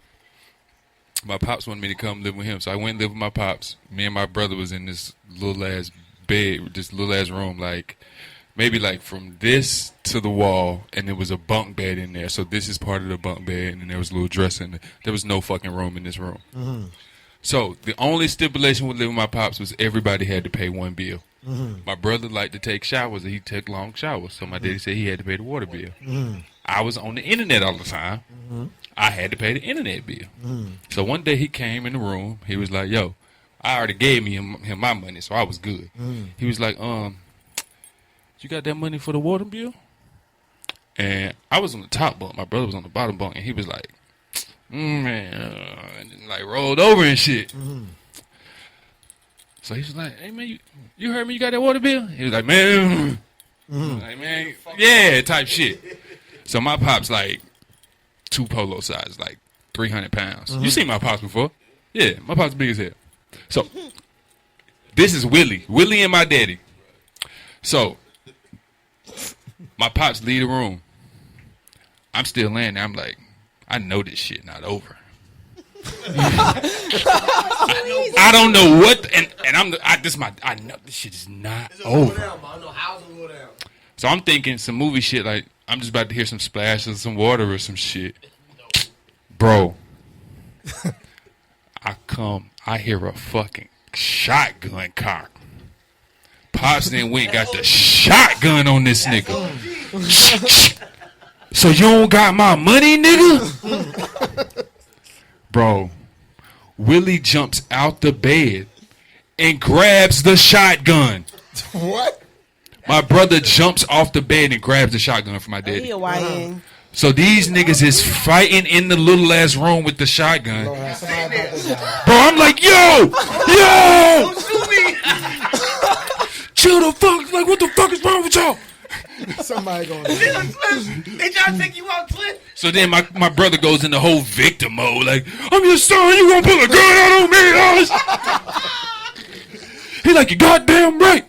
my pops wanted me to come live with him. So I went and lived with my pops. Me and my brother was in this little ass bed, this little ass room, like maybe like from this to the wall, and there was a bunk bed in there. So this is part of the bunk bed, and then there was a little dresser. There was no fucking room in this room. So the only stipulation with living with my pops was everybody had to pay one bill. My brother liked to take showers, and he took long showers. So my daddy said he had to pay the water bill. I was on the internet all the time. I had to pay the internet bill. So one day he came in the room. He was like, "Yo, I already gave him my money, so I was good." He was like, "You got that money for the water bill?" And I was on the top bunk. My brother was on the bottom bunk, and he was like, "Man," and then, like rolled over and shit. So he was like, "Hey man, you heard me? You got that water bill?" He was like, "Man." Like, man, yeah, type shit. So my pop's like 2 polo size, like 300 pounds. You seen my pops before? Yeah, my pop's big as hell. So this is Willie and my daddy. So my pops leave the room. I'm still laying there. I'm like, I know this shit not over. I don't know what, and I know this shit is not over. So I'm thinking some movie shit, like I'm just about to hear some splash of some water or some shit. Bro, I hear a fucking shotgun cock. Pops then went and got the shotgun on this nigga. So you don't got my money, nigga? Bro, Willie jumps out the bed and grabs the shotgun. What? My brother jumps off the bed and grabs the shotgun from my daddy. He a YN. So these niggas is fighting in the little ass room with the shotgun. Bro, I'm like, yo! Chill the fuck, like what the fuck is wrong with y'all? Somebody going They trying to take you out, Clint. So then my brother goes in the whole victim mode, like, I'm your son, you gonna pull a gun out on me? He like, you goddamn right.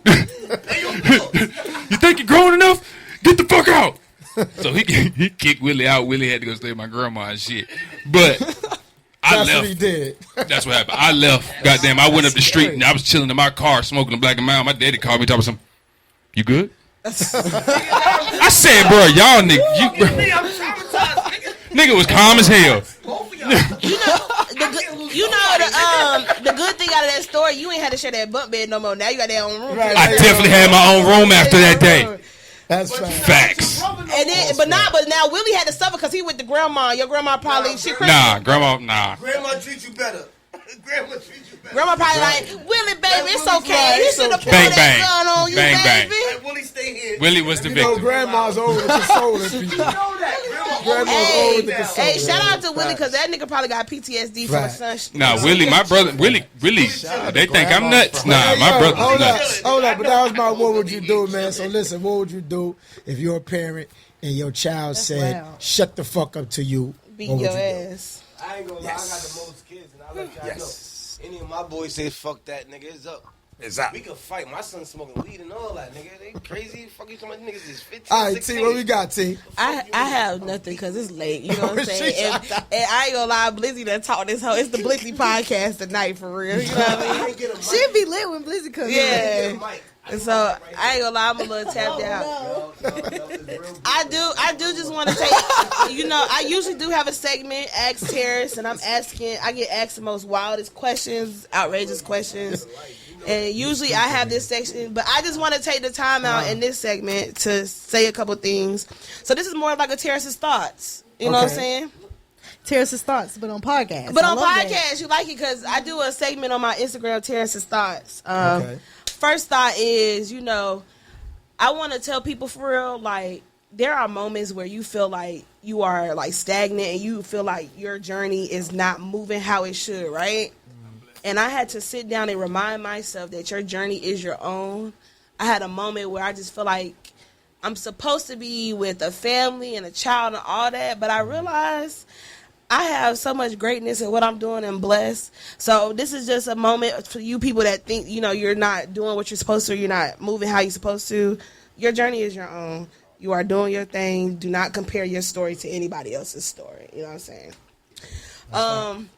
You think you're grown enough? Get the fuck out. So he kicked Willie out. Willie had to go stay with my grandma and shit. But I left. That's what he did. That's what happened. I left. Goddamn, I went up the street and I was chilling in my car smoking a black and mild. My daddy called me talking some. You good? I said, bro, y'all nigga was calm as hell. The good thing out of that story, you ain't had to share that bunk bed no more. Now you got that own room. I definitely had my own room after that day. That's facts. And then, but now Willie had to suffer because he with the grandma. Your grandma probably Grandma. Grandma treats you better. Grandma treats you better. Grandma probably like, Willie, baby, it's okay. You should have pulled Bang, that bang. gun on you, Bang, bang. baby. Like, Willie, stay here. Willie was the You know, victim. grandma's over the consoling people. Grandma's over the consoling. Hey, shout out to Willie because that nigga probably got PTSD from his son. Nah, Willie, my brother, Willie, they think I'm nuts. Nah, my brother's nuts. Hold up, but that was my what would you do, man. So listen, what would you do if you're a parent and your child said, shut the fuck up to you? Beat your ass. I ain't gonna lie, I got the most kids, and I let y'all know. Any of my boys say, fuck that, nigga, it's up. It's up. We can fight. My son's smoking weed and all that, nigga. They crazy. Fuck you, some of these niggas is 15, All right, 16. T, what we got, T? I have nothing because it's late. You know what I'm saying? And I ain't gonna lie, Blizzy done talk this whole. It's the Blizzy podcast tonight for real. You know what I mean? She'd be lit when Blizzy comes in. Yeah. And so I ain't gonna lie, I'm a little tapped out. I do just want to take. I usually do have a segment, Ask Terrace, and I get asked the most wildest questions, outrageous questions. And usually I have this section, but I just want to take the time out in this segment to say a couple things. So this is more like a Terrace's thoughts. You know what I'm saying? Terrace's thoughts, but on podcast. But on podcast, you like it because I do a segment on my Instagram, Terrace's thoughts. First thought is, I want to tell people for real, like, there are moments where you feel like you are like stagnant and you feel like your journey is not moving how it should, right? And I had to sit down and remind myself that your journey is your own. I had a moment where I just feel like I'm supposed to be with a family and a child and all that, but I realized I have so much greatness in what I'm doing and blessed. So this is just a moment for you people that think, you're not doing what you're supposed to, you're not moving how you're supposed to. Your journey is your own. You are doing your thing. Do not compare your story to anybody else's story. You know what I'm saying?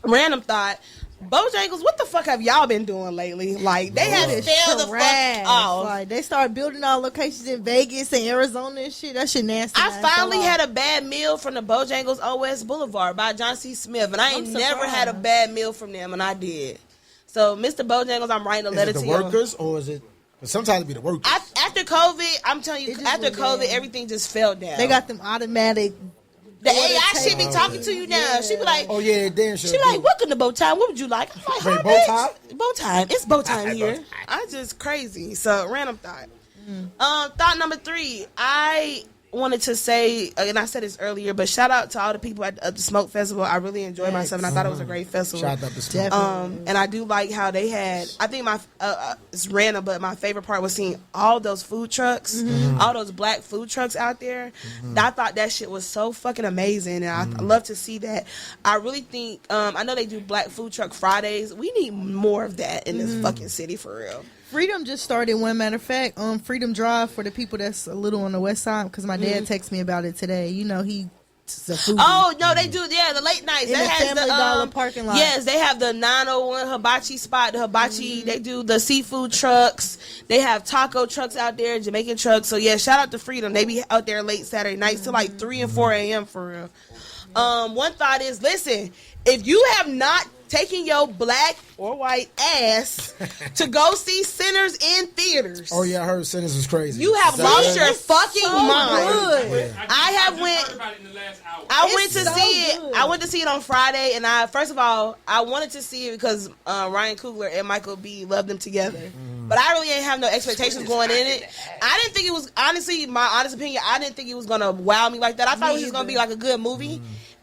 Random thought. Bojangles, what the fuck have y'all been doing lately? Like, they have fell the fuck off. Like, they started building all locations in Vegas and Arizona and shit. That shit nasty. I finally had a bad meal from the Bojangles on West Boulevard by John C. Smith, and I ain't never had a bad meal from them, and I did. So, Mr. Bojangles, I'm writing a letter to you. Is it the workers, or is it... Sometimes it be the workers. After COVID, I'm telling you, after COVID, everything just fell down. They got them automatic... The AI shit be talking to you now. Yeah. She be like, oh yeah, damn sure. She like, welcome to bow time. What would you like? I'm like, bow time? Bow time. It's bow time here. I just crazy. So random thought. Thought number 3. I wanted to say, and I said this earlier, but shout out to all the people at the Smoke Festival. I really enjoyed myself, and I thought it was a great festival. Shout out to Smoke. And I do like how they had. I think it's random, but my favorite part was seeing all those food trucks, all those black food trucks out there. I thought that shit was so fucking amazing, and I love to see that. I really think I know they do Black Food Truck Fridays. We need more of that in this fucking city for real. Freedom just started, one matter of fact, Freedom Drive for the people that's a little on the west side, because my dad texted me about it today. He The food. Oh no, they do. Yeah, the late nights. In That the has Family Dollar parking lot. Yes, they have the 901 hibachi spot. The hibachi. They do the seafood trucks. They have taco trucks out there, Jamaican trucks. So yeah, shout out to Freedom. They be out there late Saturday nights till like 3 and 4 a.m. for real. One thought is, listen, if you have not taken your black or white ass to go see Sinners in theaters. Oh yeah, I heard Sinners was crazy. You have lost your fucking so mind. good. I have went. I went to so see it. good. I went to see it on Friday, and first of all, I wanted to see it because Ryan Coogler and Michael B loved them together. But I really ain't have no expectations going in it. I didn't think it was, honestly, my honest opinion, I didn't think it was gonna wow me like that. I thought it was just gonna be like a good movie.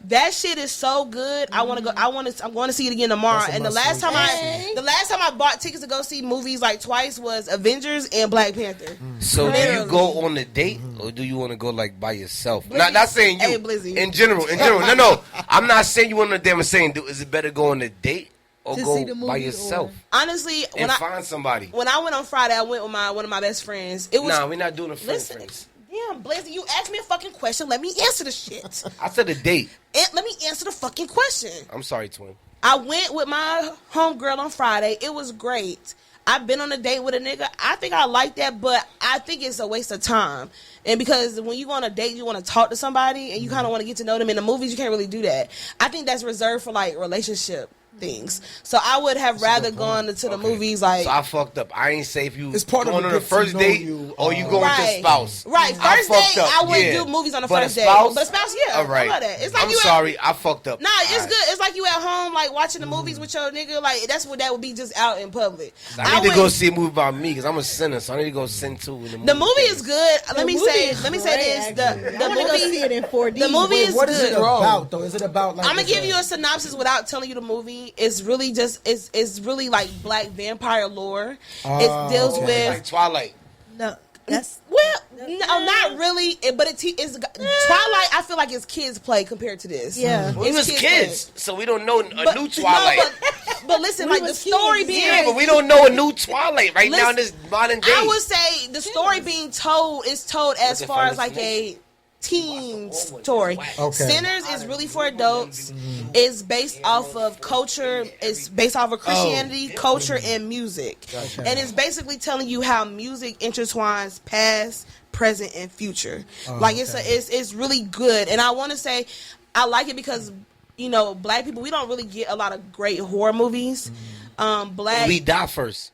That shit is so good. I want to go. I'm going to see it again tomorrow. And the last time I bought tickets to go see movies like twice was Avengers and Black Panther. So do you go on a date or do you want to go like by yourself? Not saying you. Hey, Blizzy. In general. No. I'm not saying you want to damn. I'm saying, is it better go on a date or To go see the by movie yourself Honestly, and find somebody? when I went on Friday, I went with one of my best friends. It was Nah, we're not doing a friend. listen. Damn, Blizzy, you asked me a fucking question. Let me answer the shit. I said a date. Let me answer the fucking question. I'm sorry, twin. I went with my homegirl on Friday. It was great. I've been on a date with a nigga. I think I like that, but I think it's a waste of time. And because when you go on a date, you want to talk to somebody and you kind of want to get to know them. In the movies, you can't really do that. I think that's reserved for like relationship things. So I would have rather gone to the movies like. So I fucked up. I ain't say if you It's part of going the on a get to first know date you, or you going with your spouse. Right. I First fucked date, up, I wouldn't yeah. do movies on the But first a date. spouse? But a spouse, yeah. All right. I love that. It's like I'm you sorry. I fucked up. Nah, it's All right. good. It's like you at home, like watching the movies with your nigga. Like that's what that would be just out in public. I need to go see a movie about me because I'm a sinner, so I need to go sin too. The movie is good. Let me say is this: great, the I want to go see it in 4D. The movie is What is it good. about though? Is it about like? I'm gonna give you a synopsis without telling you the movie. It's really just it's really like black vampire lore. It deals with like Twilight. No, that's no, not really. But it's Twilight. I feel like it's kids play compared to this. Yeah. We It's was kids, so we don't know a But- new Twilight. No, but listen, We like the was story kids. being Yeah, but we don't know a new Twilight right now in this Listen, modern day. I would say the story being told is told as it far from as like this a teen story. Okay. Sinners is really for adults. It's based off of culture. It's based off of Christianity, culture, and music. And it's basically telling you how music intertwines past, present, and future. Like it's really good. And I want to say I like it because black people, we don't really get a lot of great horror movies. Black we die first.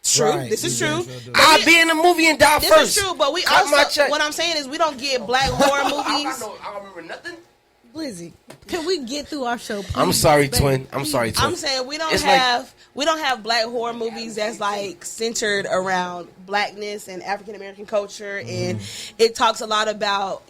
True. Right. This is true. I'll be in the movie and die This first. is true, but we Cut my also check. what I'm saying is we don't get black horror movies. I don't remember nothing. Blizzy. Can we get through our show, please? I'm sorry, Baby, twin. I'm please. sorry, twin. I'm saying we don't It's have black horror movies that's like centered around blackness and African American culture, and it talks a lot about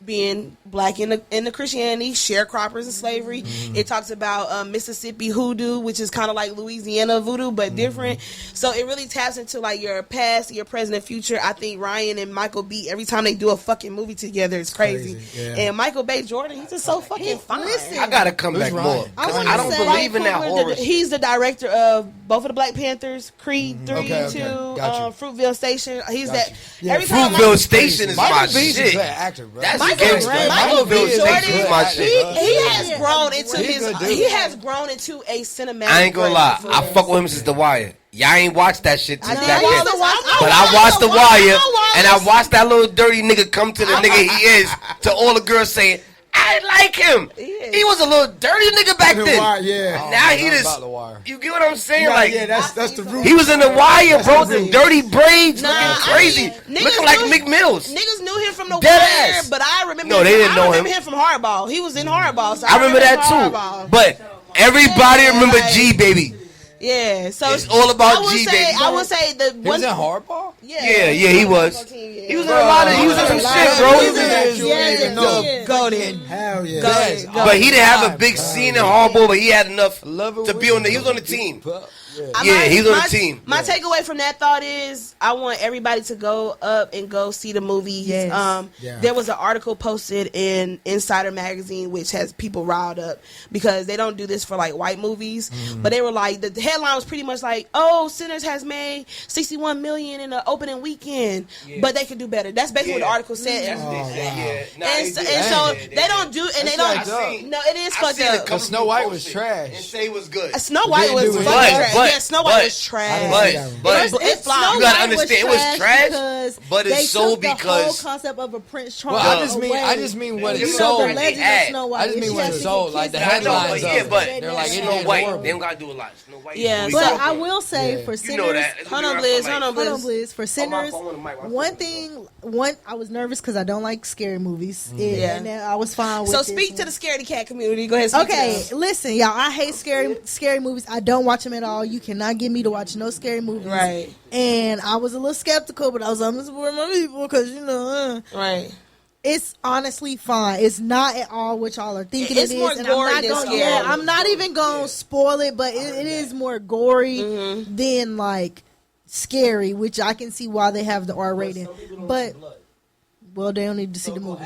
being black in the Christianity, sharecroppers and slavery. It talks about Mississippi hoodoo, which is kind of like Louisiana voodoo but different. So it really taps into like your past, your present, and future. I think Ryan and Michael B, every time they do a fucking movie together, it's crazy. Yeah. And Michael B. Jordan, he's just so fucking fine. Listen, I gotta come back Ryan? more. I 'cause wanna I don't say- believe in that Ryan Coogler, horror. he's the director of both of the Black Panthers, Creed 3 Okay, and okay. 2, Got you. Fruitvale Station. He's Got that. you. Yeah, Every time Fruitvale Station is my Michael B's a shit. good actor, bro. That's Michael- gangster. Michael B. Fruitvale Station Jordan, is my he shit. has grown into He's a good dude. he has grown into a cinematic. I ain't gonna lie. presence. I fuck with him since The Wire. Y'all ain't watched that shit since did back watch then. The Wire. But I watched The Wire, and I watched that little dirty nigga come to the nigga he is, to all the girls saying, I like him. is. He was a little dirty nigga back The then. Wire, yeah. Now he Nothing just, about The Wire. you get what I'm saying? Yeah, Like, yeah, that's the root. he was in The Wire, bro, the dirty braids, Nah, looking I crazy, mean, niggas looking like knew- Mick Mills. Niggas knew him from The Dead Wire, ass. but I remember. No, they didn't I know remember him. him from Hardball. He was in Hardball. So I remember that Hardball. too. But everybody Yeah, remember like- G, baby. Yeah, so It's all about I would G, say, baby. I would say the He one. was in Hardball? Yeah, he was. He was in a lot of, he was in some shit, Bro, bro. he was in that shit. Yeah, Yeah, no. Golden. Hell yeah. Golden. But he didn't have a big scene in Hardball, but he had enough Love it to be when on the, he you was on the team. put- he's on the team. My takeaway from that thought is I want everybody to go up and go see the movies. Yes. There was an article posted in Insider Magazine which has people riled up because they don't do this for like white movies, but they were like the headline was pretty much like, "Oh, Sinners has made 61 million in the opening weekend, but they could do better." That's basically what the article said. And so they don't do, and they don't. No, it is fucked up. But Snow White was trash. And say it was good. Snow White was fucking trash. Yeah, Snow White was trash. But it flopped. you gotta understand, it was trash, but it's sold the because whole concept of a Prince Charles. Well, I just mean what it sold. The legend of Snow White. I just mean what it sold. Like the headlines. but they're like Snow White. They don't gotta do a lot. Snow White. Yeah, but I will say for you know Sinners, that. hold on, Blizz. For Sinners, I was nervous because I don't like scary movies. And I was fine with So this speak one. to the scaredy cat community. Go ahead. Speak Okay, to them. listen, y'all. I hate scary movies. I don't watch them at all. You cannot get me to watch no scary movies. Right. And I was a little skeptical, but I was like, I'm support my people because Right. It's honestly fine. It's not at all what y'all are thinking It's it more is. And gory I'm not than gonna, scary. I'm not even gonna spoil it, but it is more gory than like scary, which I can see why they have the R rating. But well, they don't need to see the movie.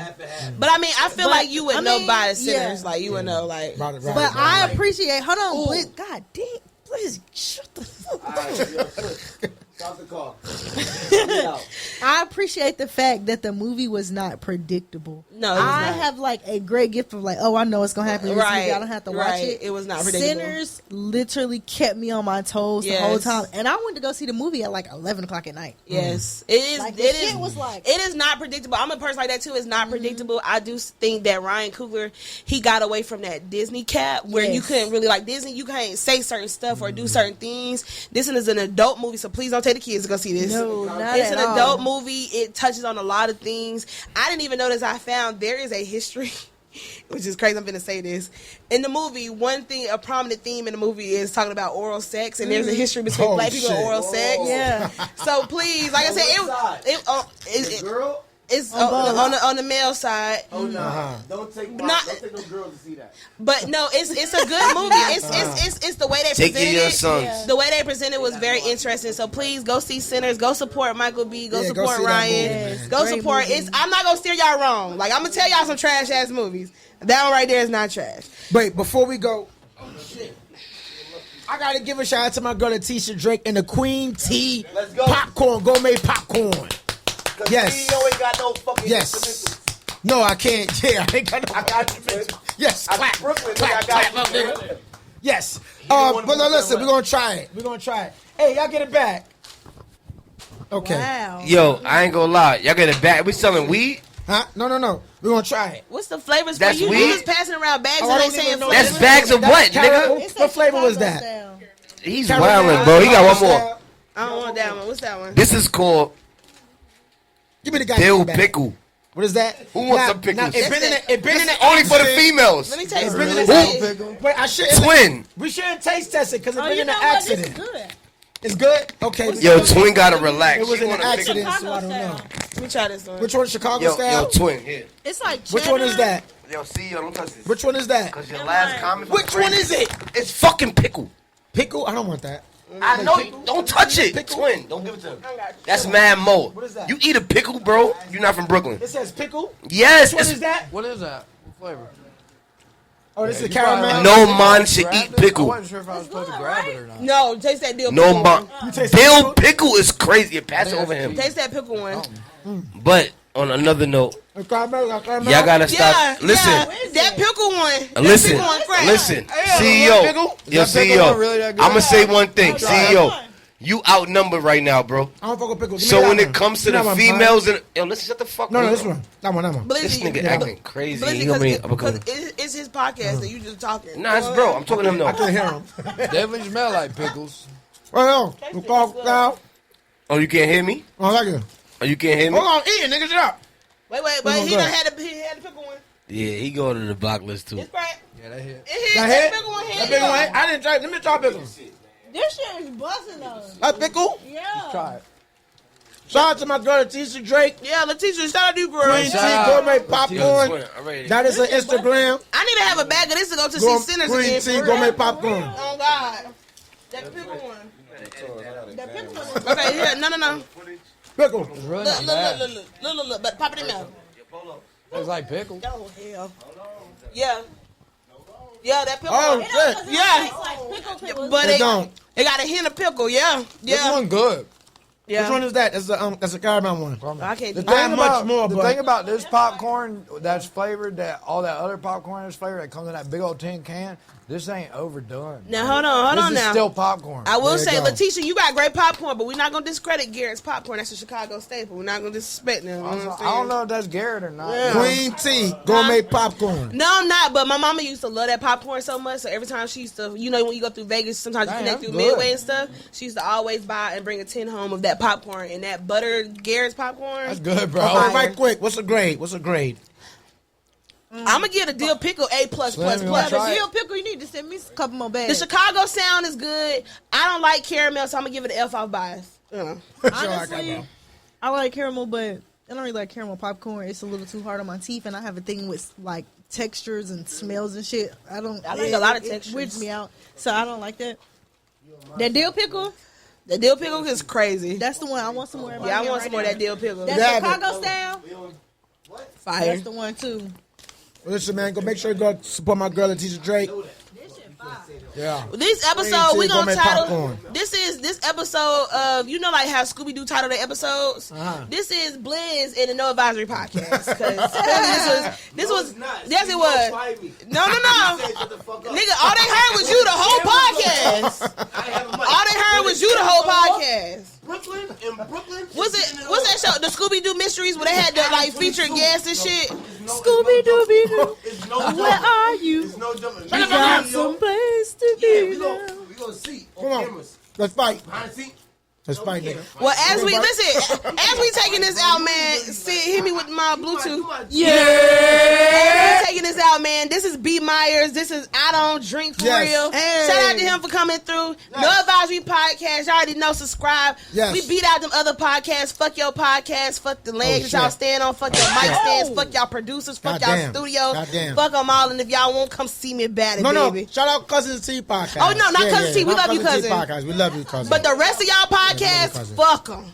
But I mean, I feel like you would know by the yeah. Sinners. Like you would know, like. But I appreciate. Hold on, Blitz. God damn, please shut the fuck up. Stop the car. I appreciate the fact that the movie was not predictable. No, it was I not. have like a great gift of like, oh, I know it's gonna happen. Right, I don't have to watch it. It was not predictable. Sinners literally kept me on my toes the whole time, and I went to go see the movie at like 11 o'clock at night. Yes, it is. Like, it shit is. was like, it is not predictable. I'm a person like that too. It's not predictable. I do think that Ryan Coogler, he got away from that Disney cap where you couldn't really like Disney. You can't say certain stuff or do certain things. This is an adult movie, so please don't take the kids to go see this. No, not it's at an all. adult movie. It touches on a lot of things. I didn't even notice. I found there is a history, which is crazy. I'm gonna say this in the movie. One thing, a prominent theme in the movie is talking about oral sex, and there's a history between black people and oral sex. Yeah. So please, like I said, Girl? it's on the male side. Oh no! Don't take no girls to see that. But no, it's a good movie. It's the way they Take presented your it. sons. The way they presented was very interesting. So please go see Sinners. Go support Michael B. Go support see that Ryan. movie, Go Great support. movie. I'm not gonna steer y'all wrong. Like I'm gonna tell y'all some trash ass movies. That one right there is not trash. Wait, before we go, I gotta give a shout out to my girl Letitia Drake and the Queen Tea Let's go. popcorn, gourmet popcorn. Yes. CEO ain't got no fucking Yes. instrumentals. No, I can't. Yeah, I ain't got no. I got you, man. Yes, clap, Brooklyn, clap, nigga, I got clap, you, up, man. nigga. Yes. wanna But move no, that listen, way. we're gonna try it. We're gonna try it. Hey, y'all get it back. Okay. Wow. Yo, I ain't gonna lie. Y'all get it back. We selling weed? Huh? No. We're gonna try it. What's the flavors for That's you? weed? You just passing around bags Oh, I and they don't saying even know. flavors. That's bags of what, Caramel. nigga? It's What flavor was Chicago that? style. He's Caramel, wildin', bro. He got one more. style. I don't want that one. What's that one? This is called Give me the guy. dill pickle. What is that? Who wants some pickles? It been in the, it been in This the is only for the accident. females. Let me taste Been in it. the Wait, I shouldn't. Twin. We shouldn't taste test it because it's Oh, been you in the know what? This is accident. good. It's good. Okay. Yo, Twin gotta relax. It was She in an wanna pick- accident, so I don't know. Let me try this one. Which one? Chicago Yo, style. Twin, here. It's like Which one is cheddar. that? Yo, see, yo, don't touch this. Which one is that? Cause your last comment. Which one is it? It's fucking pickle. Pickle? I don't want that. I know. Don't touch it. Twin, don't give it to him. That's Mad Mo. What is that? You eat a pickle, bro? You're not from Brooklyn. It says pickle. Yes. Which one It's, is that? What is that? What flavor? Oh, this is caramel. no man should eat I pickle. wasn't sure if I was supposed to grab it or not. No, taste that dill No pickle man. one. You taste Dill pickle is crazy. You pass it over him. Taste that pickle one. But on another note, Caramel. y'all gotta stop. Yeah, Listen. yeah, that pickle one. That Listen, pickle one crack. listen, Yeah. CEO, pickle? yo, Is that pickle CEO, really that good? I'm gonna say one thing, Try it. CEO, you outnumbered right now, bro. I don't fuck with pickle. Give me So that when one. it comes to Give me the that one, females, and yo, listen, shut the fuck No, up. this one. That one. This nigga acting crazy. He gonna be uppercut. Because it's his podcast and you just talking. Nah, it's bro. I'm talking to him I though. can hear him. Definitely smell like pickles. Right on. Chicago style. Oh, you can't hear me? Oh, I like it. Oh, you can't hear me? Hold on, eating, nigga, shut up. Wait, he go. done had the pickle one. Yeah, he go to the block list too. It's crack. Yeah, that hit. It hit. That That hit? pickle one hit. That pickle one. I didn't try. Let me try pickle. This shit is busting though. That pickle. Yeah. Try it. Shout out to my girl Letitia Drake. Yeah, Letitia, shout out to you, girl. Queen Tea Shout out. gourmet Yo, popcorn. Twin, I'm ready. That is her Instagram. I need to have a bag of this to go to see Sinners Queen again. Tea for gourmet real. popcorn. Oh, God. That pickle one. That pickle one. Okay, yeah, no. Pickle. It's really Look, not bad. look, but pop it in there. It's like pickle. Oh, hell. Yeah. Yeah, that pickle Oh, one. shit. Yeah. But It don't. it got a hint of pickle, yeah. This Yeah. one good. Yeah. Which one is that? That's a caramel one. I can't The do I thing have about much more, the but- thing about this popcorn that's flavored, that all that other popcorn is flavored, that comes in that big old tin can. This ain't overdone. Now, hold on This is now. still popcorn. I will There you say, go. Letitia, you got great popcorn, but we're not going to discredit Garrett's popcorn. That's a Chicago staple. We're not going to disrespect them. You know what I'm I saying? don't know if that's Garrett or not. Yeah. Queen Tea gourmet popcorn. No, I'm not, but my mama used to love that popcorn so much, so every time she used to, you know, when you go through Vegas, sometimes you Dang, connect that's through good. Midway and stuff, she used to always buy and bring a tin home of that popcorn, and that butter Garrett's popcorn. That's good, bro. Okay, right quick. What's a grade? I'm going to give the dill pickle A++++. Slim, you wanna try it? Real pickle, you need to send me a couple more The bags. Chicago sound is good. I don't like caramel, so I'm going to give it an F off bias. You know. Honestly, I like caramel, but I don't really like caramel popcorn. It's a little too hard on my teeth, and I have a thing with like textures and smells and shit. I like a lot of It textures. weirds me out, so I don't like that. That dill pickle, The dill pickle is crazy. that's the one. I want some more. in my Yeah, I hand want right some more of now. that dill pickle. That Yeah, but- Chicago style. Fire. That's the one too. Well, listen, man, go make sure you go support my girl Letitia Drake. Yeah. This episode Queen we Tea gonna gourmet title popcorn. this episode of, you know, like how Scooby Doo title their episodes. This is Blizz in the No Advisory podcast. 'Cause this was yes it was. No. Nigga, all they heard was you the whole podcast. All they heard was you the whole podcast. Brooklyn. What's that show? The Scooby Doo Mysteries where they had the like featured guests and shit. Scooby Dooby Doo, It's no where are you? It's no jumping. We got some place to be now. We gonna see Come on on. cameras. Let's fight. Behind the scene. Let's fight, nigga. Well, as we taking this out, man, hit me with my Bluetooth. Yeah. As we taking this out, man. This is B Myers. This is I Don't Drink for Yes. Real. Hey. Shout out to him for coming through. No Advisory Podcast. Y'all already know. Subscribe. Yes. We beat out them other podcasts. Fuck your podcast. Fuck the legs that y'all shit. stand on. Fuck your mic stands. Fuck y'all producers. Fuck y'all Goddamn. studios. Goddamn. Fuck them all. And if y'all won't come see me bad it, No. baby. Shout out Cousins T podcast. Oh, no, not Cousin T. We not love you, Cousin T Cousin. podcast. We love you, cousin. But the rest of y'all podcasts, cousin. fuck them.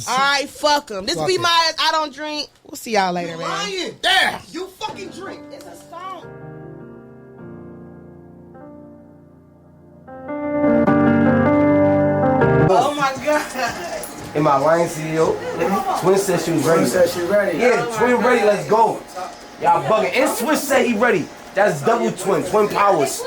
All right, fuck them. This Fuck be it. Myers. I Don't Drink. We'll see y'all later, man. Lying. yeah. You fucking drink. It's a song. Oh my god. In my line CEO, Twin said she was ready. Yeah, Twin ready. Let's go. Y'all bugging. And Switch said he ready. That's double twin powers.